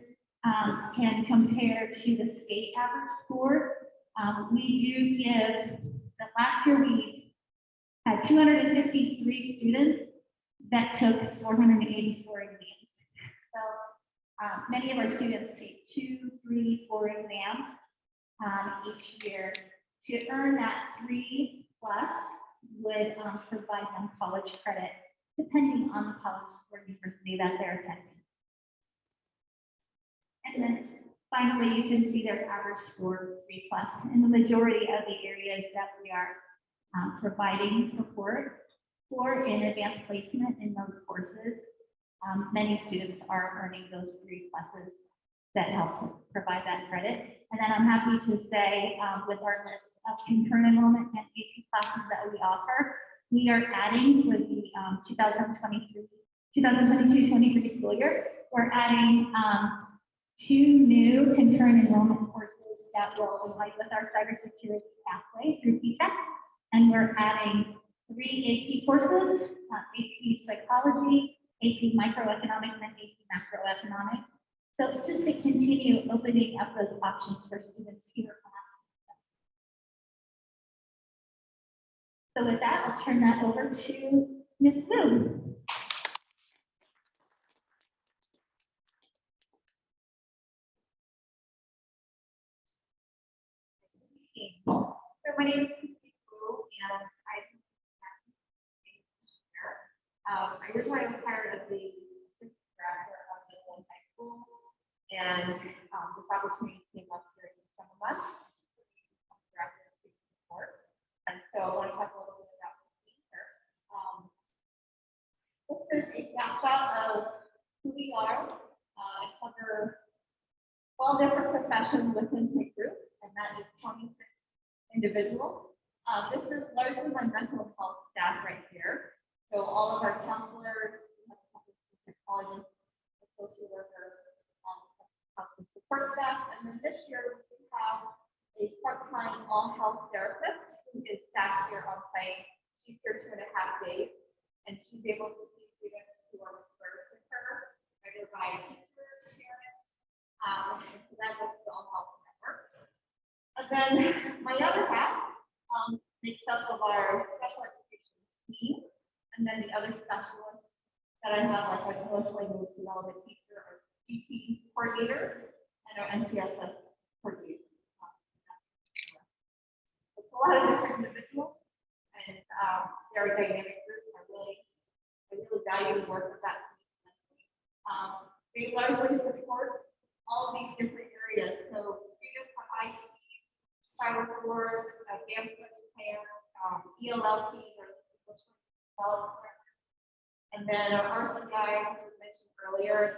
can compare to the state average score. We do give, last year we had 253 students that took 484 exams. So many of our students take 2, 3, 4 exams each year. To earn that 3+ would provide them college credit, depending on the college or university that they're attending. And then finally, you can see their average score 3+ in the majority of the areas that we are providing support for in advanced placement in those courses. Many students are earning those 3+ that help provide that credit. And then I'm happy to say with our list of concurrent enrollment and AP classes that we offer, we are adding for the 2022-23 school year, we're adding 2 new concurrent enrollment courses that will align with our cybersecurity pathway through PTech. And we're adding 3 AP courses, AP psychology, AP microeconomics, and AP macroeconomics. So just to continue opening up those options for students here. So with that, I'll turn that over to Ms. Boone. So my name is Christy Wu, and I originally was hired as the assistant director of Midland High School, and this opportunity came up during the summer months. Director of student support, and so I want to talk a little bit about the here. This is a snapshot of who we are. I cover 12 different professions within my group, and that is 26 individuals. This is largely my mental health staff right here. So all of our counselors, And then this year, we have a part-time all-health therapist who is staffed here on site. She's here 2.5 days, and she's able to see students who are referred to her, either by teachers, parents, and so that goes to the all-health network. And then my other half makes up of our special education team, and then the other specialists that I have, like our emotionally development teacher or GT coordinator, and our NTSS coordinator. It's a lot of different individuals, and they're a dynamic group. I really value the work of that team. They largely support all of these different areas. So students have IT, power boards, advanced plan, ELLPs, or and then our RTI, as was mentioned earlier,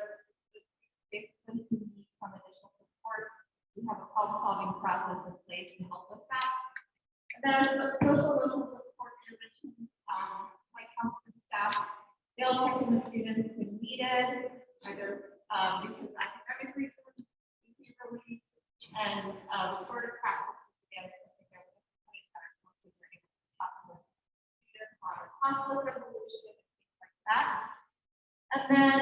basically who needs some additional support. We have a problem-solving process in place to help with that. And then our social emotional support intervention, my counseling staff, they'll check in with students when needed, either because of academic reasons, behaviorally, and restorative practices. Again, something that we're mostly bringing to talk with students on conflict resolution, things like that. And then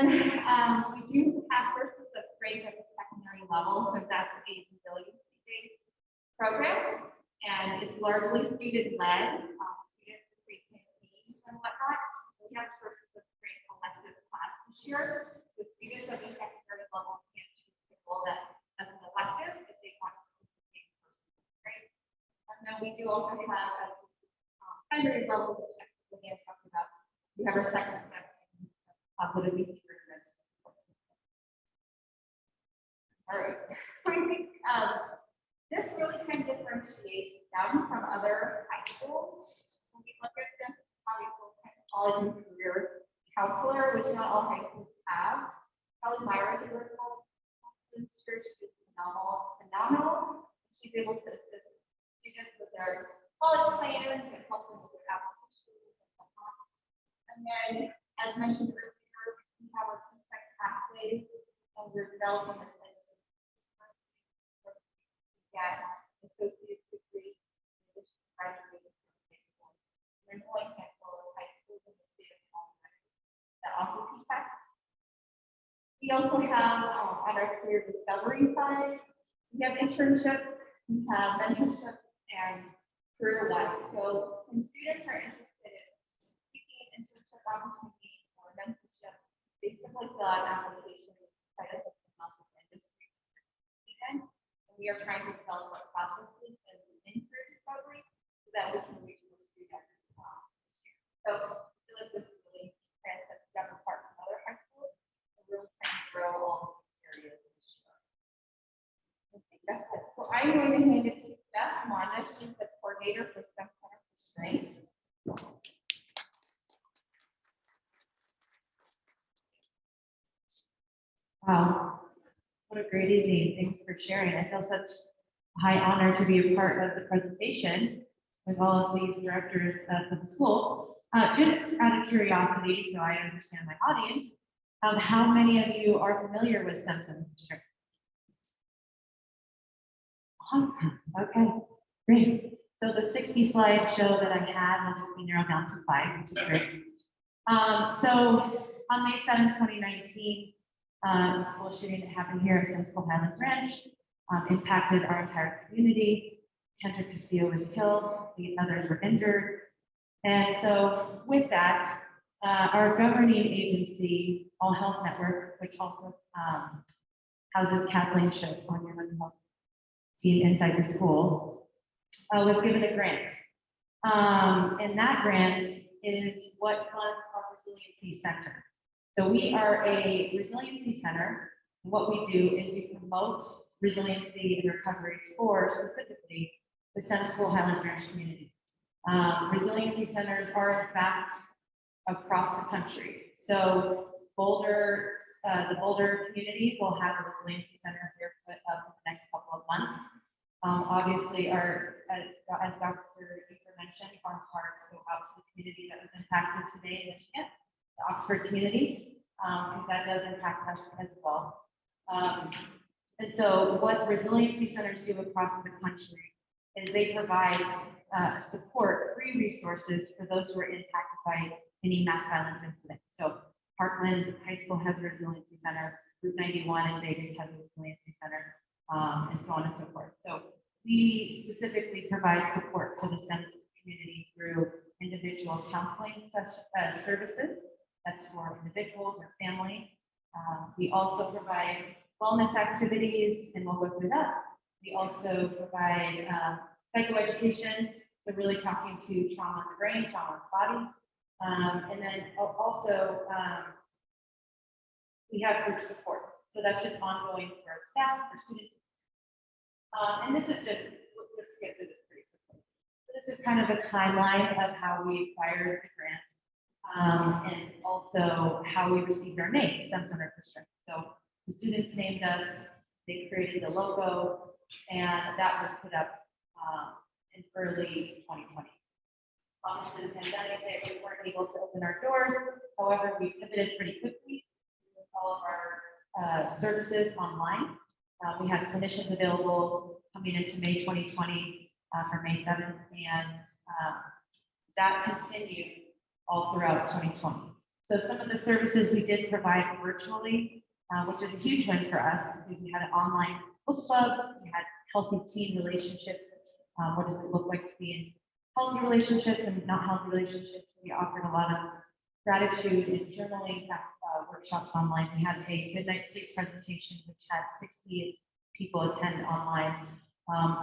we do have sources of strength at the secondary level, so that's a resiliency-based program, and it's largely student-led. Students create campaigns and whatnot. We have sources of strength elective class this year. The students at the secondary level can choose to enroll that as an elective if they want to participate in sources of strength. And then we do also have at the primary level, which I talked about. We have our second step in positive behavior intervention. All right. So I think this really kind of differentiates them from other high schools. When we look at this, obviously, college and career counselor, which not all high schools have. Kelly Myra is our college teacher. She's phenomenal. She's able to assist students with their college plans and help them with their applications and whatnot. And then, as mentioned earlier, we have our tech pathways, and we're developing our get associate's degree in addition to graduating from high school. There's only a handful of high schools in the state of Colorado that offer PTech. We also have on our career discovery side, we have internships, we have mentorships, and career wise. So when students are interested in seeking an internship opportunity or mentorship, they simply fill out an application by the industry. And we are trying to develop our processes and in career discovery so that we can reach more students this year. So I feel like this really sets them apart from other high schools. We're really trying to grow all these areas this year. I think that's it. So I'm going to hand it to Beth Mona. She's the coordinator for STEM Center for Strength. Wow, what a great evening. Thanks for sharing. I feel such a high honor to be a part of the presentation with all of these directors of the school. Just out of curiosity, so I understand my audience, how many of you are familiar with STEM Center for Strength? Awesome. Okay, great. So the 60 slide show that I had will just be narrowed down to 5, which is great. So on May 7, 2019, the school shooting that happened here at Stone School Highlands Ranch impacted our entire community. Kendra Castillo was killed, 8 others were injured. And so with that, our governing agency, All Health Network, which also houses Kathleen Shook on your mental health team inside the school, was given a grant. And that grant is what funds our Resiliency Center. So we are a resiliency center. And what we do is we promote resiliency and recovery for specifically the Stone School Highlands Ranch community. Resiliency centers are in fact across the country. So Boulder, the Boulder community will have a resiliency center here for the next couple of months. Obviously, as Dr. Eaker mentioned, our hearts go out to the community that was impacted today in Michigan, the Oxford community, because that does impact us as well. And so what resiliency centers do across the country is they provide support, free resources for those who are impacted by any mass violence incident. So Parkland High School has a resiliency center, Route 91 in Vegas has a resiliency center, and so on and so forth. So we specifically provide support for the STEM community through individual counseling services. That's for individuals or family. We also provide wellness activities, and we'll go through that. We also provide psychoeducation, so really talking to trauma in the brain, trauma in the body. And then also, we have group support. So that's just ongoing for our staff, for students. And this is just, let's get through this pretty quickly. So this is kind of a timeline of how we acquired the grant, and also how we received our name, STEM Center for Strength. So the students named us, they created the logo, and that was put up in early 2020. Obviously, the pandemic hit, we weren't able to open our doors. However, we pivoted pretty quickly with all of our services online. We had clinicians available coming into May 2020 for May 7th, and that continued all throughout 2020. So some of the services we did provide virtually, which is a huge win for us. We had an online book club, we had healthy teen relationships. What does it look like to be in healthy relationships and not healthy relationships? We offered a lot of gratitude and journaling workshops online. We had a good night's sleep presentation, which had 60 people attend online.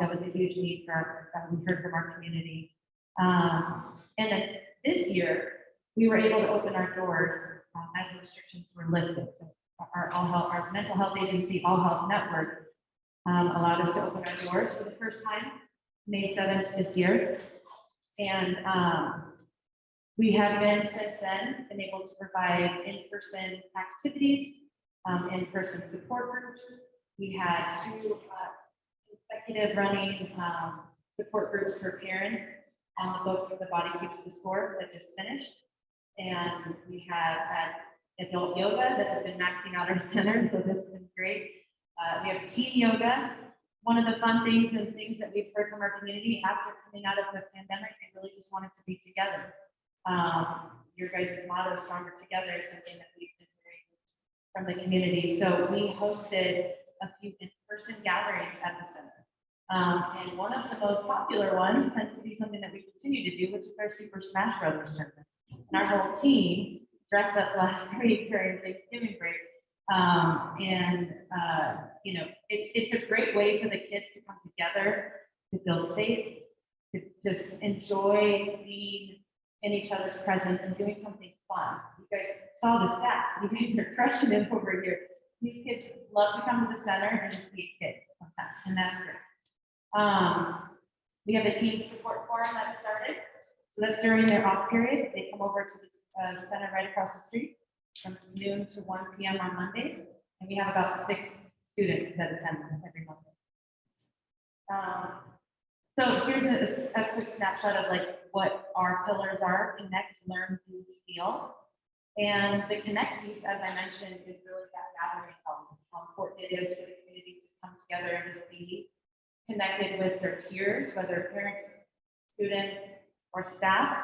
That was a huge need for we heard from our community. And then this year, we were able to open our doors as the restrictions were lifted. So our mental health agency, All Health Network, allowed us to open our doors for the first time, May 7th this year. And we have been since then been able to provide in-person activities, in-person support groups. We had 2 consecutive running support groups for parents on the book The Body Keeps the Score that just finished. And we have had adult yoga that has been maxing out our center, so that's been great. We have teen yoga. One of the fun things and things that we've heard from our community after coming out of the pandemic, they really just wanted to be together. Your guys' motto, Stronger Together, is something that we've been hearing from the community. So we hosted a few in-person gatherings at the center. And one of the most popular ones tends to be something that we continue to do, which is our Super Smash Brothers tournament. And our whole team dressed up last week during Thanksgiving break. You know, it's a great way for the kids to come together, to feel safe, to just enjoy being in each other's presence and doing something fun. You guys saw the stats. You guys are crushing it over here. These kids love to come to the center and just be a kid sometimes, and that's great. We have a team support forum that started. So that's during their off period. They come over to the center right across the street from noon to 1 p.m. on Mondays. And we have about 6 students that attend every Monday. So here's a quick snapshot of like what our pillars are: connect, learn, do, feel. And the connect piece, as I mentioned, is really that gathering element, how important it is for the community to come together and just be connected with their peers, whether parents, students, or staff.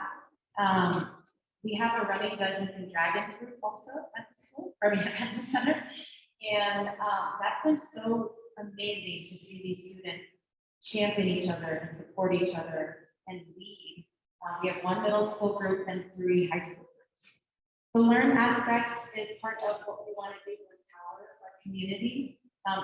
We have a running Dungeons and Dragons group also at the school, at the center. And that's been so amazing to see these students champion each other and support each other and lead. We have 1 middle school group and 3 high school groups. The learn aspect is part of what we want to do to empower our community.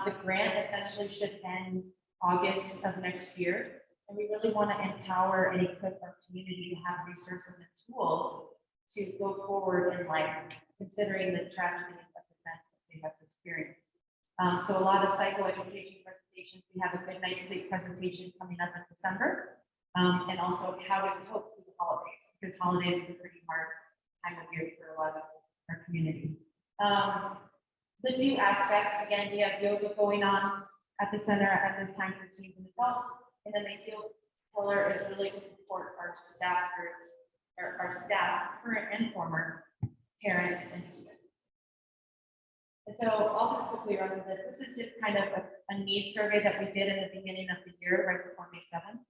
The grant essentially should end August of next year. And we really want to empower and equip our community to have resources and tools to go forward in life, considering the tragedies of the events that they have experienced. So a lot of psychoeducation presentations. We have a good night's sleep presentation coming up in December, and also how to cope through the holidays, because holidays is a pretty hard time of year for a lot of our community. The do aspect, again, we have yoga going on at the center at this time for teens and adults, and then the feel pillar is really to support our staff groups, or our staff, current and former parents and students. And so I'll just quickly run through this. This is just kind of a need survey that we did in the beginning of the year, right before May 7th,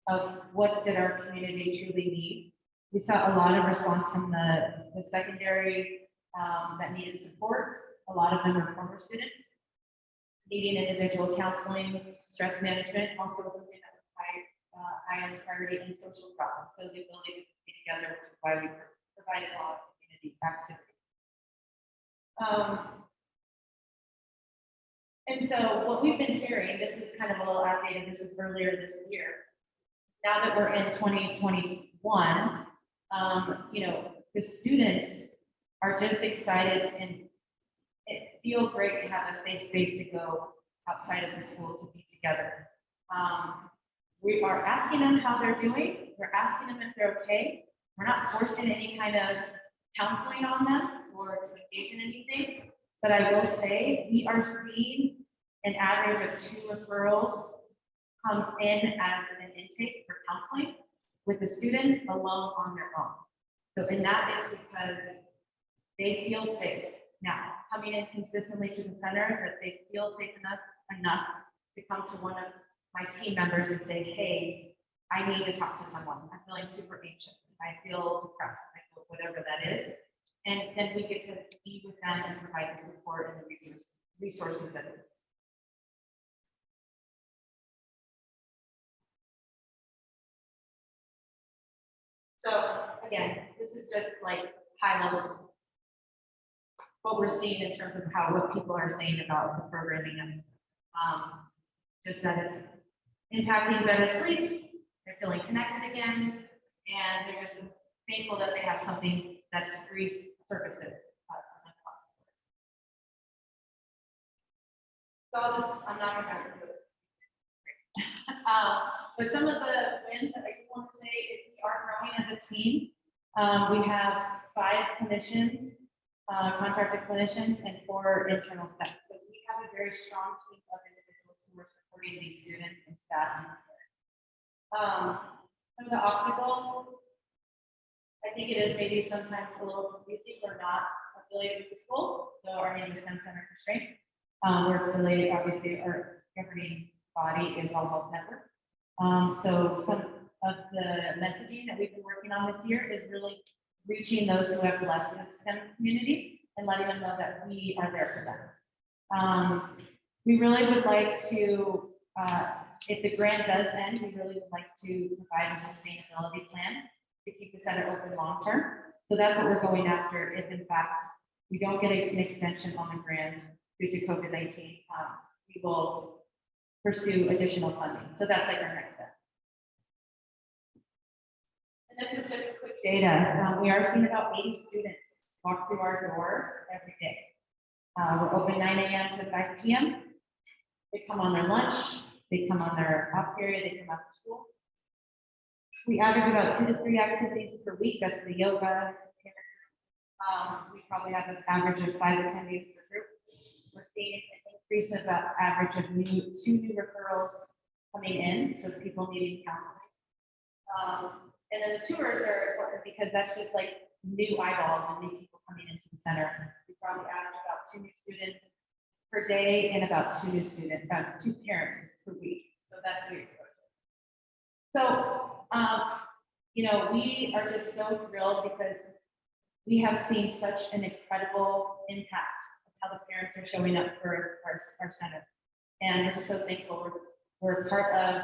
of what did our community truly need. We saw a lot of response from the secondary that needed support. A lot of them were former students needing individual counseling, stress management, also something that was high on priority in social problems. So the ability to be together, which is why we provided a lot of community activities. And so what we've been hearing, this is kind of a little outdated, this is earlier this year. Now that we're in 2021, you know, the students are just excited and it feels great to have a safe space to go outside of the school to be together. We are asking them how they're doing. We're asking them if they're okay. We're not forcing any kind of counseling on them or to engage in anything. But I will say, we are seeing an average of 2 referrals come in as an intake for counseling with the students alone on their own. So, and that is because they feel safe now, coming in consistently to the center, that they feel safe enough to come to one of my team members and say, hey, I need to talk to someone. I'm feeling super anxious. I feel depressed. I feel whatever that is. And then we get to be with them and provide the support and the resources that they need. So again, this is just like high levels. What we're seeing in terms of what people are saying about the programming and just that it's impacting better sleep, they're feeling connected again, and they're just thankful that they have something that's free services. So I'm not gonna go through it. But some of the wins that I do want to say is we are growing as a team. We have 5 clinicians, contracted clinicians, and 4 internal staff. So we have a very strong team of individuals who are supporting these students and staff. Some of the obstacles, I think it is maybe sometimes a little confusing. We're not affiliated with the school, so our name is STEM Center for Strength. We're affiliated, obviously, our governing body is All Health Network. So some of the messaging that we've been working on this year is really reaching those who have left the STEM community and letting them know that we are there for them. We really would like to, if the grant does end, we really would like to provide a sustainability plan to keep the center open long term. So that's what we're going after if in fact we don't get an extension on the grant due to COVID-19. We will pursue additional funding. So that's like our next step. And this is just quick data. We are seeing about 80 students walk through our doors every day. We're open 9 a.m. to 5 p.m. They come on their lunch, they come on their off period, they come after school. We average about 2 to 3 activities per week. That's the yoga. We probably have an average of 5 to 10 days per group. We're seeing an increase of about average of 2 new referrals coming in, so people needing counseling. And then the tours are important because that's just like new eyeballs and new people coming into the center. We probably average about 2 new students per day and about 2 new students, about 2 parents per week. So that's the exposure. So, you know, we are just so thrilled because we have seen such an incredible impact of how the parents are showing up for our center. And we're just so thankful. We're part of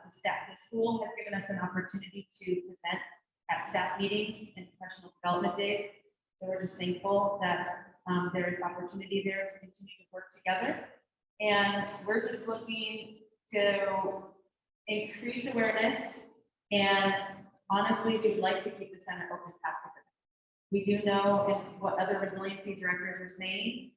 the staff. The school has given us an opportunity to present at staff meetings and professional development days. So we're just thankful that there is opportunity there to continue to work together. And we're just looking to increase awareness. And honestly, we would like to keep the center open past the. We do know what other resiliency directors are saying,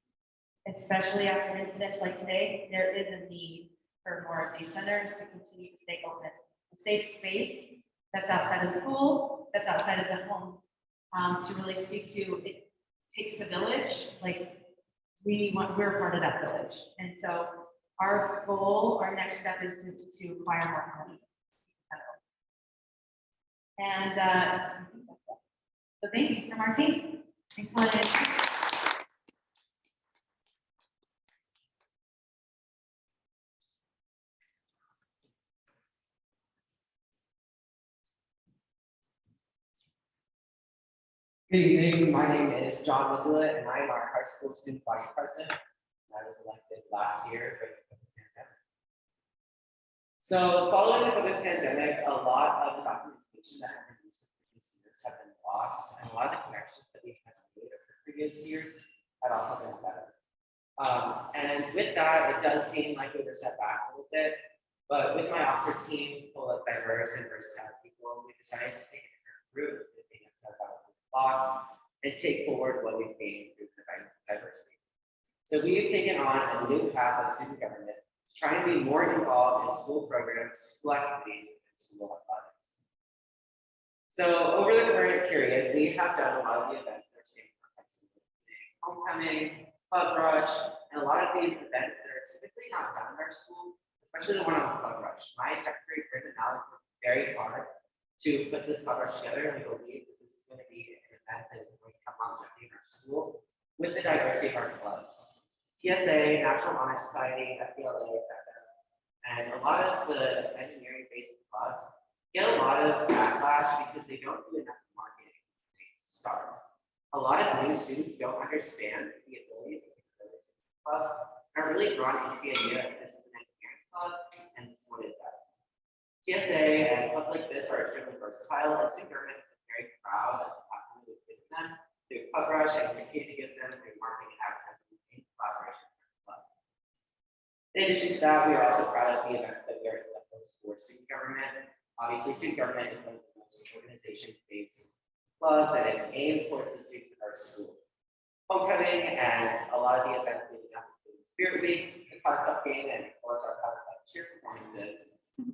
especially after incidents like today, there is a need for more of these centers to continue to stay open. A safe space that's outside of school, that's outside of the home, to really speak to. It takes the village. Like we're part of that village, and so our goal, our next step is to acquire more money. And so thank you from our team. Thanks for listening. Good evening, my name is John Missoula, and I am our high school student vice president. I was elected last year during the COVID pandemic. So following the COVID pandemic, a lot of the documentation that have been used in previous years have been lost, and a lot of the connections that we have made over previous years have also been severed. And with that, it does seem like we were set back a little bit, but with my officer team full of diverse and versatile people, we decided to take a different route to being set back lost and take forward what we've gained through diversity. So we've taken on a new path of student government, trying to be more involved in school programs, school activities, and school athletics. So over the current period, we have done a lot of the events that are staying for high school, homecoming, club rush, and a lot of these events that are typically not done in our school, especially the one on club rush. My secretary, Brenda, and I worked very hard to put this club rush together, and we believe that this is going to be an event that is going to have longevity in our school with the diversity of our clubs. TSA, National Honor Society, FBLA, and a lot of the engineering-based clubs get a lot of backlash because they don't do enough marketing when they start. A lot of new students don't understand the abilities and capabilities of clubs and are really drawn into the idea that this is an engineering club and this is what it does. TSA and clubs like this are extremely versatile, and student government is very proud of the platform we've given them through Club Rush and continue to give them through marketing and advertising in collaboration with the club. In addition to that, we are also proud of the events that we are able to host for student government. Obviously, student government is one of the most organization-based clubs and it aimed towards the students of our school. Homecoming and a lot of the events leading up to the Spirit Week, the Powder Cup game, and of course our Powder Cup cheer performances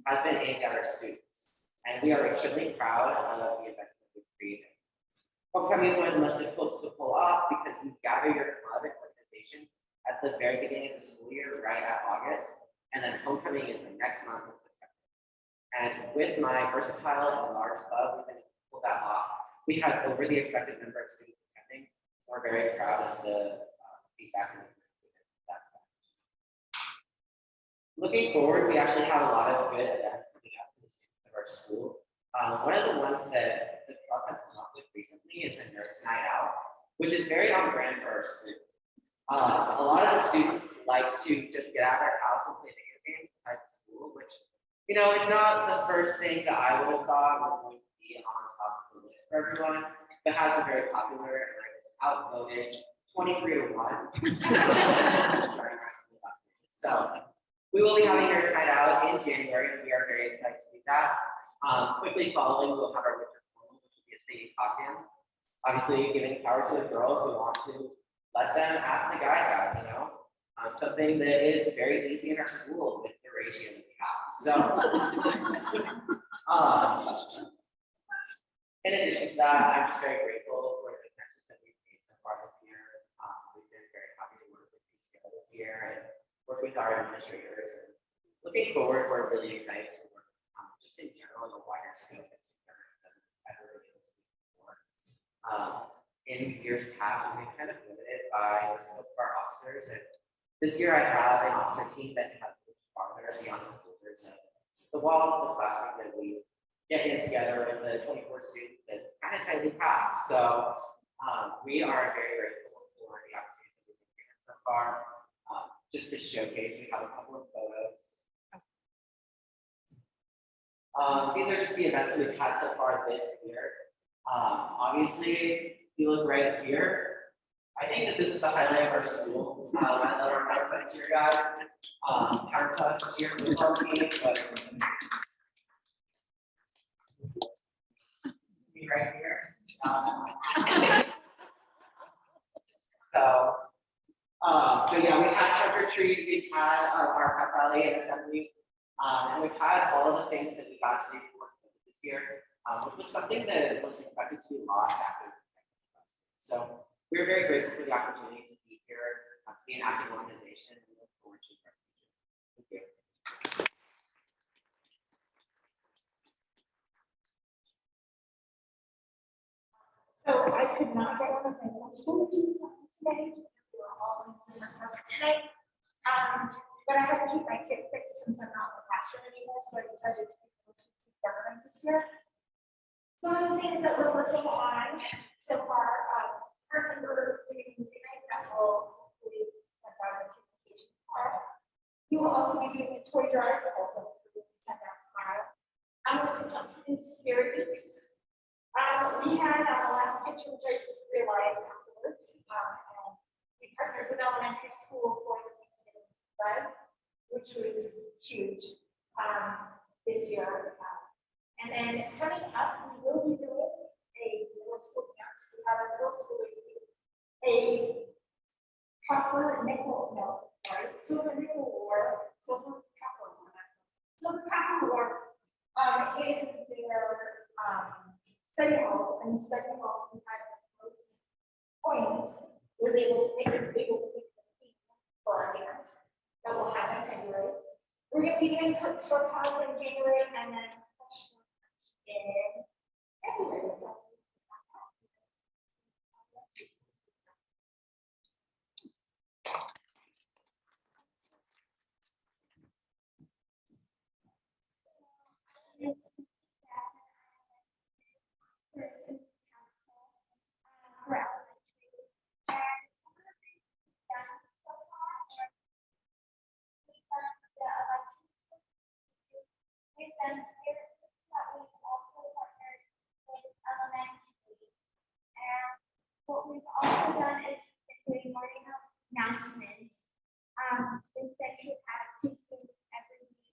has been aimed at our students. And we are extremely proud of the events that we've created. Homecoming is one of the most difficult to pull off because you gather your club and organization at the very beginning of the school year, right at August, and then homecoming is the next month in September. And with my versatile and large club, we've been able to pull that off. We had over the expected number of students attending. We're very proud of the feedback and that. Looking forward, we actually have a lot of good events coming up for the students of our school. One of the ones that the club has come up with recently is a Nerds Night Out, which is very on brand for our school. A lot of the students like to just get out of their house and play video games inside the school, which, you know, is not the first thing that I would have thought was going to be on top of the list for everyone, but has been very popular and it's outvoted 23 to 1. So we will be having Nerds Night Out in January, and we are very excited to do that. Quickly following, we'll have our winter formal, which will be a Sadie Pop dance. Obviously, giving power to the girls, we want to let them ask the guys out, you know? Something that is very easy in our school with the ratio that we have. So, in addition to that, I'm just very grateful for the connections that we've made so far this year. We've been very happy to work with these together this year and work with our administrators. And looking forward, we're really excited to work just in general in a wider scope that's ever been able to do before. In years past, we've been kind of limited by the scope of our officers. And this year I have an officer team that has moved farther beyond the borders of the walls of the classroom that we get in together with the 24 students that's kind of tightly packed. So we are very grateful for the opportunities that we've been given so far. Just to showcase, we have a couple of photos. These are just the events that we've had so far this year. Obviously, if you look right here, I think that this is the highlight of our school. I love our Power Cup cheer guys. Power Cup cheer football team, but me right here. So yeah, we had trunk or treat, we've had our pep rally and assembly, and we've had all of the things that we got to do for this year, which was something that was expected to be lost after. So we're very grateful for the opportunity to be here, to be an active organization, and we look forward to our future. Thank you. So I could not get one of my middle school today. We were all in different parts tonight. But I had to keep my kid fixed since I'm not in the classroom anymore, so I decided to do this government this year. Some of the things that we're working on so far We will also be doing a toy drive also sent out tomorrow. There's pumpkin spirit weeks. We had our last picture, which I just realized afterwards, and we partnered with elementary school for the Thanksgiving bread, which was huge this year. And then coming up, we will be doing a middle school dance. We have a middle school a copper nickel, no, sorry, silver nickel war, silver copper war, in their study halls, and the study hall who had the most points was able to make the theme for our dance that will happen in February. We're going to be doing Cook Store Pause in January and then in February. So. What we've also done is doing morning announcements. This section have 2 students every week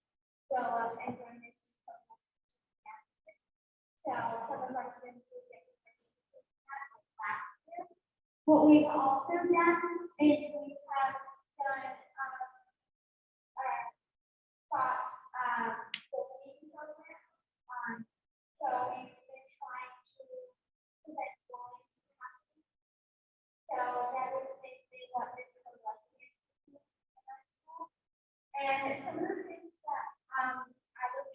go up and join this. So some of our students will get to participate in that like last year. What we've also done is we have done the reading program. So we've been trying to prevent bullying. So that is basically what this was. And some of the things that I would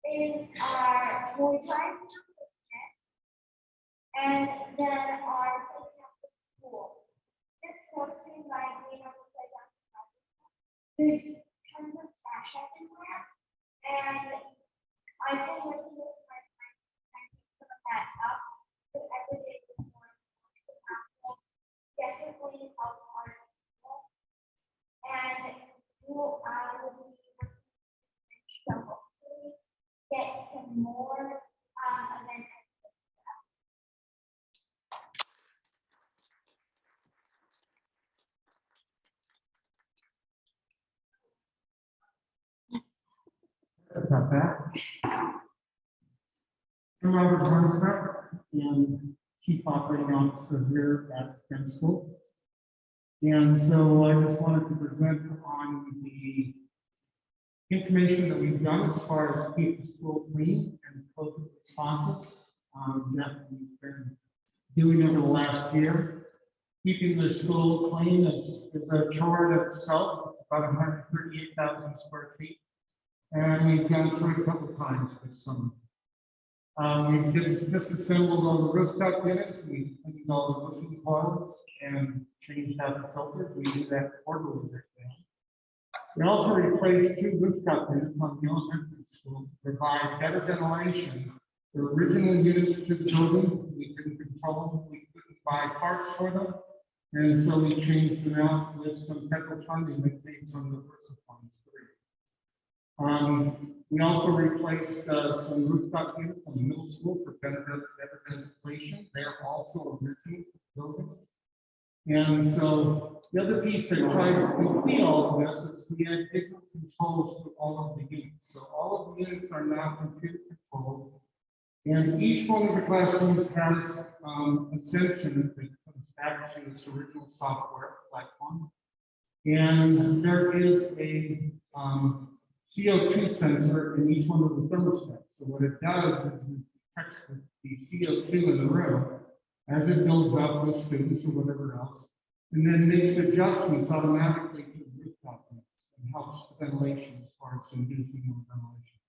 is our toy drive and then our cleaning up the school. It's focusing by being able to play down. There's tons of trash everywhere, and I've been working with my friends and some of that up. But every day is more definitely help our school. And I will be working to hopefully get some more events. About that. I'm Robert Hornsberg, and Chief Operating Officer here at STEM School. And so I just wanted to present on the information that we've done as far as keep the school clean and COVID responses that we've been doing over the last year. Keeping the school clean is a chore in itself. It's about 138,000 square feet. And we've gone through it a couple of times this summer. We've disassembled all the rooftop units, we cleaned all the roofing coils and changed out the filters. We do that quarterly right now. We also replaced 2 rooftop units on the elementary school to provide better ventilation. The original units to the building, we couldn't control them, we couldn't buy parts for them. And so we changed them out with some federal funding that came from the Versa Funds 3. We also replaced some rooftop units on the middle school for better ventilation. They're also original buildings. And so the other piece that tried to complete all of this is we had digital controls for all of the units. So all of the units are now computer controlled. And each one of the classrooms has a sensor that comes back to its original software platform. And there is a CO2 sensor in each one of the thermostats. So what it does is it detects the CO2 in the room as it builds up with students or whatever else, and then makes adjustments automatically to the rooftop units and helps the ventilation as far as inducing the ventilation.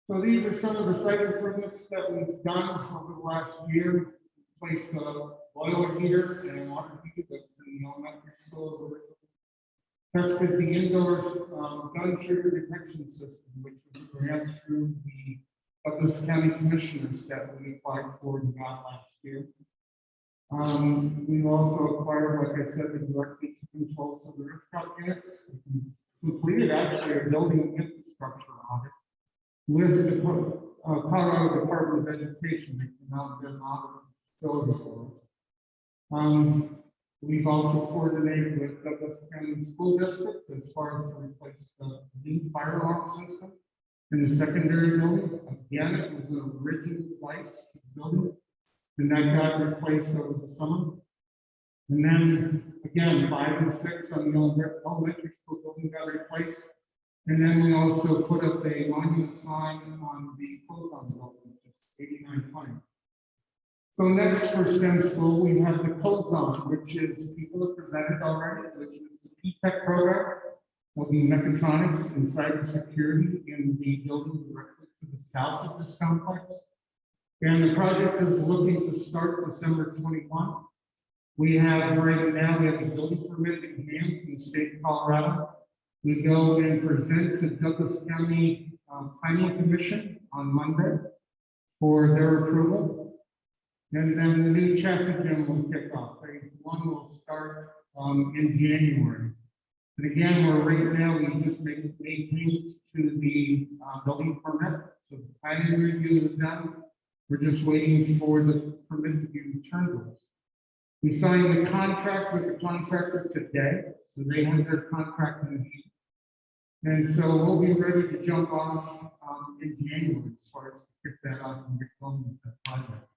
So these are some of the site improvements that we've done over the last year. Placed a boiler heater and a water heater that's in the elementary schools originally. Tested the indoor gun trigger detection system, which was a grant through the Douglas County Commissioners that we applied for and got last year. We've also acquired, like I said, the direct heat controls of the rooftop units. We completed actually a building infrastructure audit with the Colorado Department of Education. They came out and did an audit of the facility for us. We've also coordinated with Douglas County School District as far as to replace the new fire alarm system in the secondary building. Again, it was an original place to the building, and that got replaced over the summer. And then again, 5 and 6 on the elementary school building got replaced. And then we also put up a monument sign on the Cozon building, which is 8920. So next for STEM school, we have the Cozon, which is people have presented already, which is the P-Tech program. Will be mechatronics and cybersecurity in the building directly to the south of this complex. And the project is looking to start December 21. We have right now, we have a building permit in hand from the state of Colorado. We go and present to Douglas County Planning Commission on Monday for their approval. And then the new chassis gym will kick off. Phase 1 will start in January. But again, we're right now, we just made payments to the building permit. So the planning review is done. We're just waiting for the permit to be returned to us. We signed the contract with the contractor today, so they have their contract in hand. And so we'll be ready to jump off in January as far as to kick that off and get going with that project.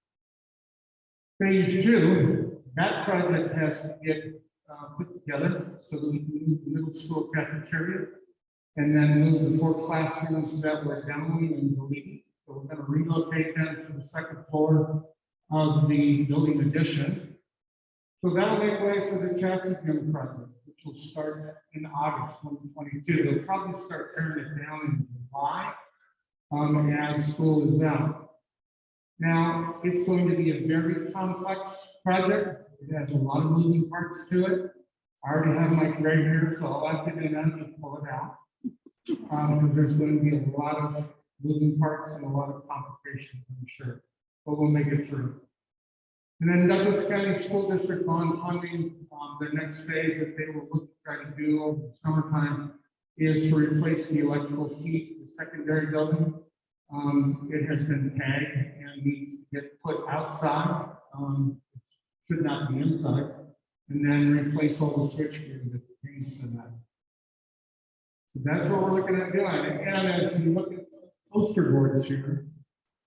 Phase 2, that project has to get put together so that we can move the middle school cafeteria and then move the 4 classrooms that were downloading and deleting. So we're going to relocate them to the 2nd floor of the building addition. So that'll make way for the chassis gym project, which will start in August 2022. They'll probably start tearing it down in July as school is out. Now, it's going to be a very complex project. It has a lot of moving parts to it. I already have my gray here, so all I have to do now is just pull it out. Because there's going to be a lot of moving parts and a lot of complications, I'm sure. But we'll make it through. And then Douglas County School District bond funding, the next phase that they will look to try to do over the summertime is to replace the electrical heat in the secondary building. It has been tagged and needs to get put outside. Should not be inside. And then replace all the switchgear that pertains to that. So that's what we're looking at doing. And as we look at poster boards here,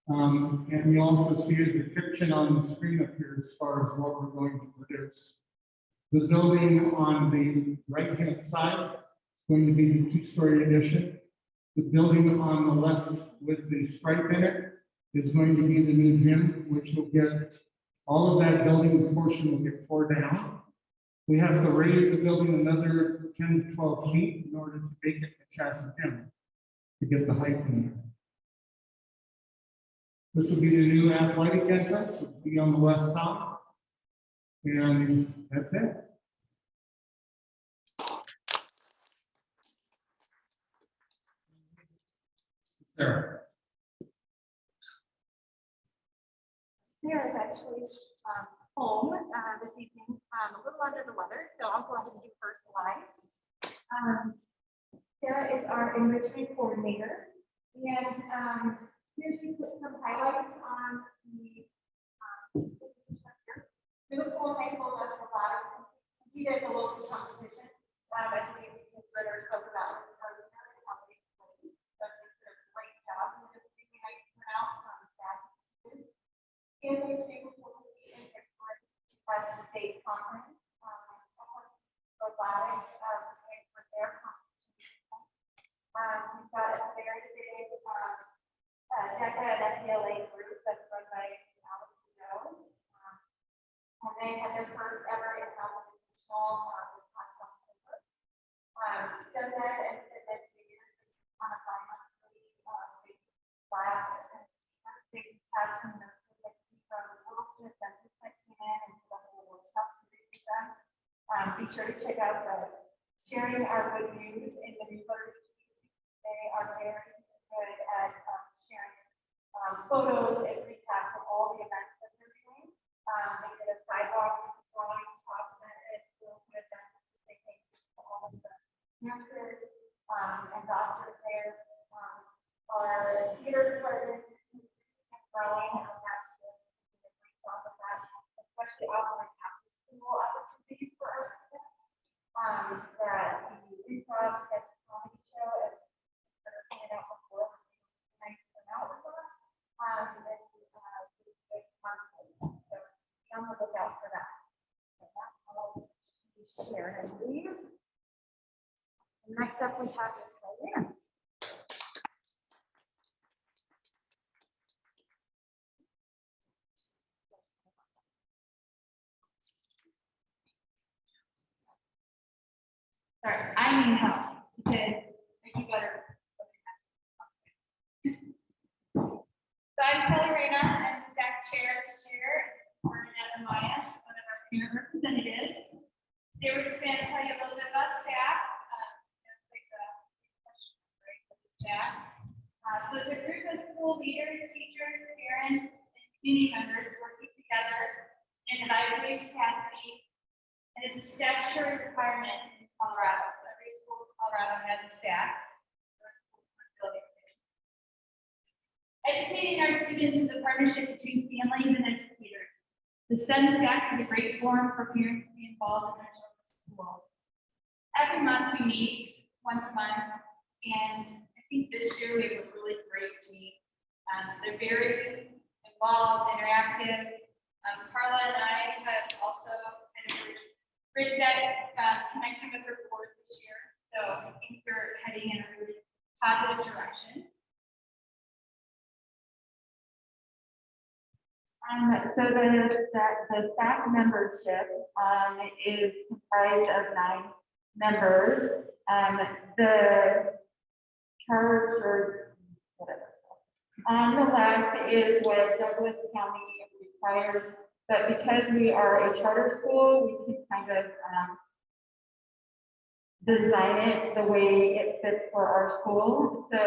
and we also see a depiction on the screen up here as far as what we're going to produce. The building on the right-hand side is going to be the 2-story addition. The building on the left with the stripe in it is going to be the new gym, which will get all of that building portion will get tore down. We have to raise the building another 10 to 12 feet in order to make it a chassis gym to get the height in there. This will be the new athletic entrance. It'll be on the west side. And that's it. Sarah. Sarah is actually home this evening, a little under the weather, so I'll go ahead and do her slide. Sarah is our enrichment coordinator, and here she put some highlights on the structure. Middle school, high school, and robotics. We did a local competition. Educating consider spoke about this program and how they explain. So they did a great job. We just really nice turnout from staff and students. And the students will be in the state conference. Robotics for their competition. We've got a very big DECA and FDLA group that's run by Alex Joe. And they had their first ever in-house international this past October. STEM and FitNet 2 years on a bi-monthly basis. They have some nurses that came from Wilson, dentists that came in and did a whole workshop series with them. Be sure to check out the sharing our good news in the newsletter. They are very good at sharing photos and recaps of all the events that they're doing. They did a sidewalk really offering after school opportunities for our students. That the improv sketch comedy show is coming out before, nice to come out with that. And it's monthly, so be on the lookout for that. And that's all we share, I believe. And next up, we have this right here. Sorry, I need help because you better. So I'm Kelly Reyna, I'm staff chair this year, Coordinator Amaya, she's one of our parent representatives. They were just going to tell you a little bit about staff. Staff. So it's a group of school leaders, teachers, parents, and community members working together in an advisory capacity. And it's a statutory requirement in Colorado. So every school in Colorado has a staff. Educating our students is a partnership between families and educators. The STEM staff is a great forum for parents to be involved in their children's school. Every month we meet once a month, and I think this year we have a really great team. They're very involved, interactive. Carla and I have also kind of bridged that connection with her board this year. So I think we're heading in a really positive direction. So the staff membership is comprised of 9 members. The charge or whatever. On the left is what Douglas County requires, but because we are a charter school, we can kind of design it the way it fits for our school. So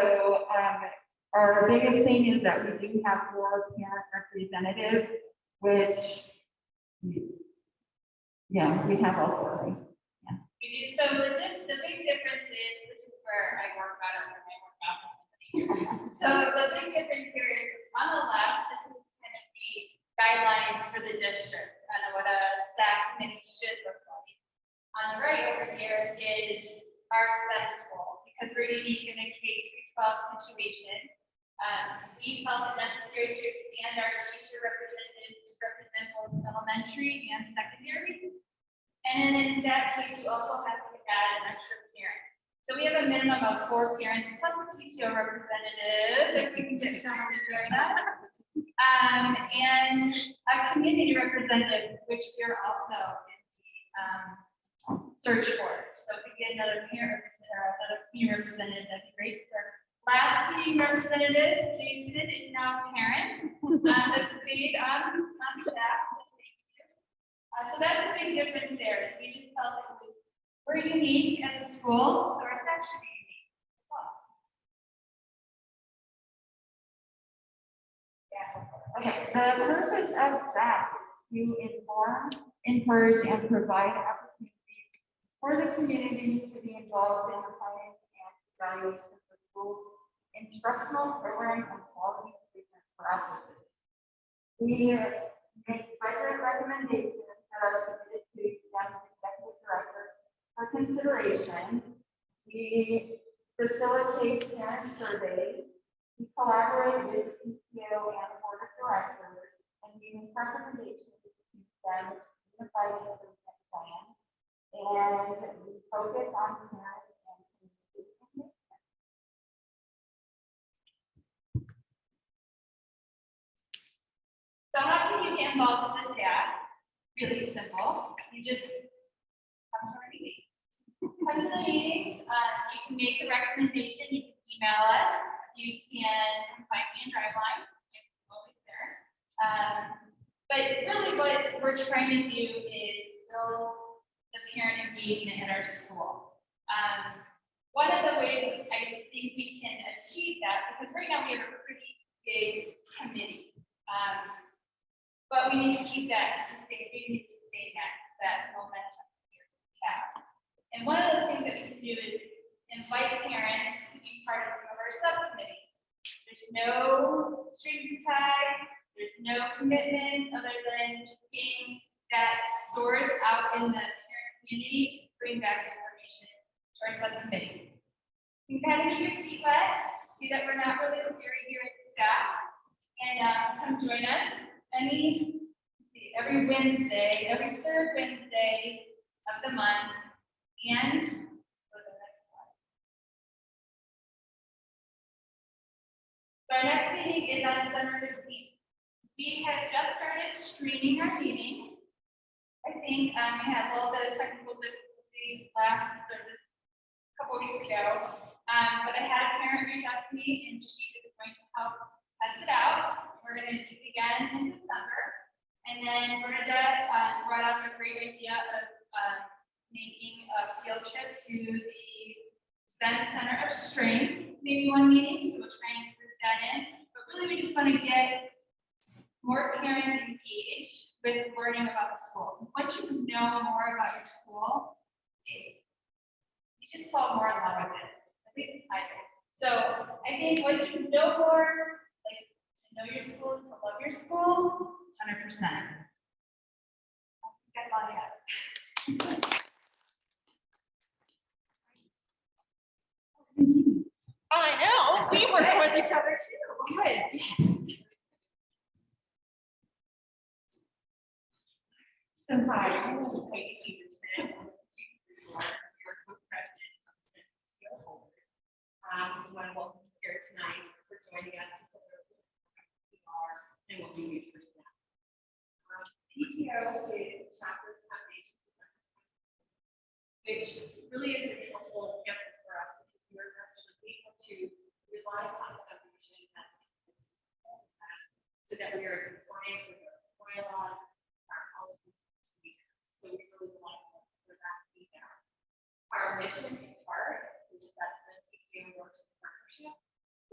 our biggest thing is that we do have 4 parent representatives, which, yeah, we have all 4. Right? Yeah. We do. So the big difference is, this is where I work better when I work out with somebody here. So the big difference here is on the left, this is kind of the guidelines for the district on what a staff committee should look like. On the right over here is our STEM school, because we're unique in a K-12 situation. We felt it necessary to expand our teacher representatives to represent both elementary and secondary. And in that case, you also have to add an extra parent. So we have a minimum of 4 parents plus a PTO representative, if we can get someone to join us. And a community representative, which we're also in the search for. So if we get another parent or another community representative, that'd be great. So last team representative, Jason, is now parent. That's big on staff. So that's a big difference there. We just felt that we're unique as a school, so our staff should be unique as well. Yeah. Okay. The purpose of that is to inform, encourage, and provide opportunities for the community to be involved in the planning and evaluation of the school's instructional program and quality improvement processes. We make budget recommendations that are submitted to the executive director for consideration. We facilitate parent surveys. We collaborate with the PTO and the board of directors, and we make recommendations to them unified improvement plan. And we focus on parents and community engagement. So how can you get involved with the staff? Really simple. You just come to our meetings. Come to the meetings. You can make a recommendation. You can email us. You can come find me in Driveline. I'm always there. But really what we're trying to do is build the parent engagement in our school. One of the ways I think we can achieve that, because right now we have a pretty big committee. But we need to keep that sustained. We need to sustain that momentum we have. And one of those things that we can do is invite parents to be part of some of our subcommittees. There's no strings tied. There's no commitment other than just being that soars out in the parent community to bring back information to our subcommittee. You can kind of get your feet wet, see that we're not really scary here at staff, and come join us every Wednesday, every third Wednesday of the month, and go to the next slide. So our next meeting is on December 15th. We have just started streaming our meetings. I think we had a little bit of technical difficulty this couple weeks ago. But I had a parent reach out to me and she is going to help test it out. We're going to do it again in December. And then Bernadette brought up a great idea of making a field trip to the Center of Strength, maybe one meeting. So we'll try and group that in. But really, we just want to get more parents engaged with learning about the school. Once you know more about your school, you just fall more in love with it. At least I do. So I think once you know more, like to know your school, to love your school, 100%. That's all I have. I know, we work with each other too. Good. So hi, my name is Heidi Peterson. Your co-president of the PTO board. We want to welcome you here tonight for joining us to learn who we are and what we do for staff. PTO is Chapter Foundation, which really is a helpful answer for us because we are actually able to rely upon the foundation as so that we are in compliance with our bylaws, our policies, and procedures. So we really rely on for that feedback. Our mission in part is that the PTO works in partnership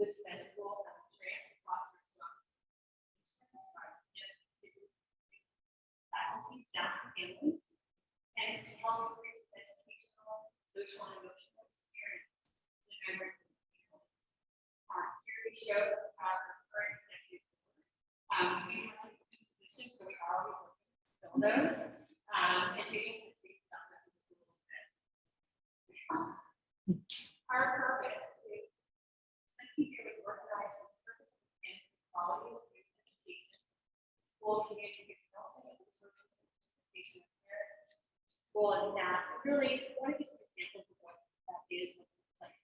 with STEM school demonstrates to foster strong faculty, staff, and families, and to help increase educational, social, and emotional experience in members of the community. Here we show our current executive board. We do have some new positions, so we are always looking to fill those. And James has these stuff that is a little bit. Our purpose is PTO is organized with purpose and quality of student education, school community development, resources, education, school and staff. Really, one of these examples of what that is like.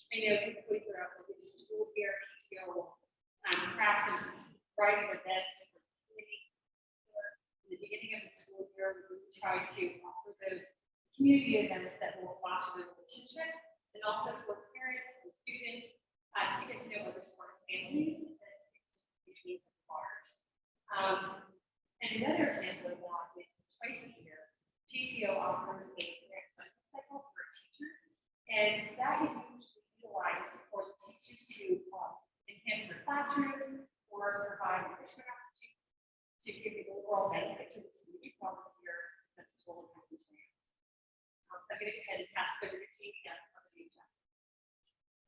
I know typically throughout the school year, PTO will craft some writing events for the community. In the beginning of the school year, we try to offer those community events that will foster relationships and also for parents and students to get to know other smart families and community at large. And another example of that is twice a year, PTO offers a grant funding cycle for teachers, and that is usually utilized for the teachers to enhance their classrooms or provide enrichment opportunities to give the overall benefit to the student while they're here at school and campus grants. I'm going to go ahead and pass it over to Jean again for the meeting.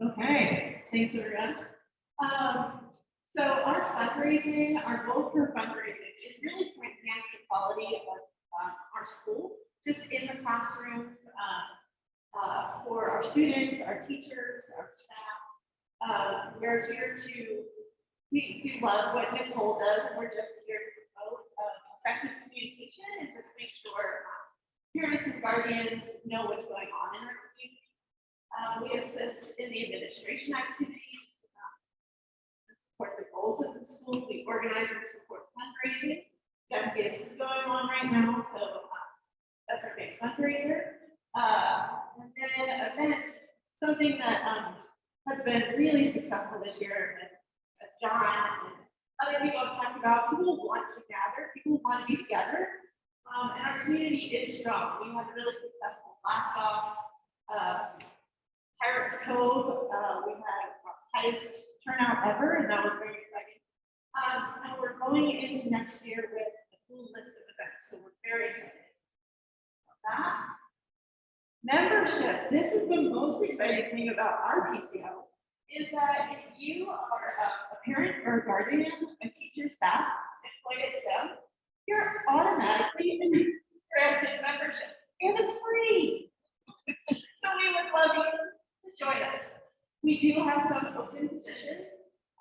Okay, thanks everyone. So our fundraising, our goal for fundraising is really to enhance the quality of our school, just in the classrooms, for our students, our teachers, our staff. We're here to, we love what Nicole does, and we're just here to promote effective communication and just make sure parents and guardians know what's going on in our community. We assist in the administration activities, and support the goals of the school. We organize and support fundraising. Gift is going on right now, so that's our big fundraiser. And then events, something that has been really successful this year, as John and other people have talked about. People want to gather, people want to be together, and our community is strong. We had a really successful blast off. Pirates Cove, we had our highest turnout ever, and that was very exciting. And we're going into next year with a full list of events, so we're very excited about that. Membership. This is the most exciting thing about our PTO, is that if you are a parent or a guardian, a teacher, staff, employed at STEM, you're automatically granted membership, and it's free. So we would love you to join us. We do have some open positions.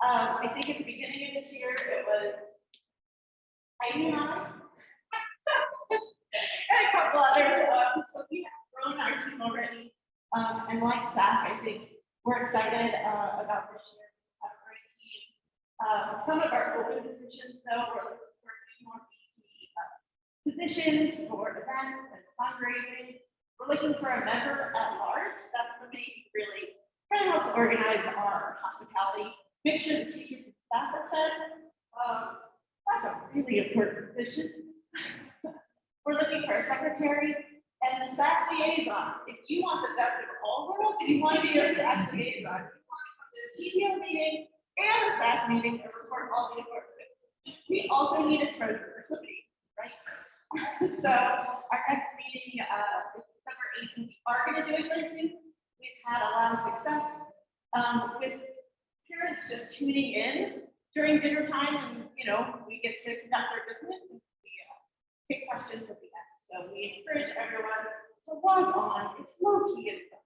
I think at the beginning of this year, it was Heidi and I. And a couple others, so we have grown our team already. And like Zach, I think we're excited about this year. We have a great team. Some of our open positions, though, we're looking for a few more positions for events and fundraising. We're looking for a member at large. That's somebody who really kind of helps organize our hospitality, make sure the teachers and staff are fed. That's a really important position. We're looking for a secretary and the staff liaison. If you want the best of all worlds, if you want to be a staff liaison, you want to come to the PTO meeting and the staff meeting and report all the important things. We also need a treasurer, somebody, right? So our next meeting is December 8th. We are going to do it very soon. We've had a lot of success with parents just tuning in during dinner time, and we get to conduct our business and we take questions at the end. So we encourage everyone to log on. It's low key and fun.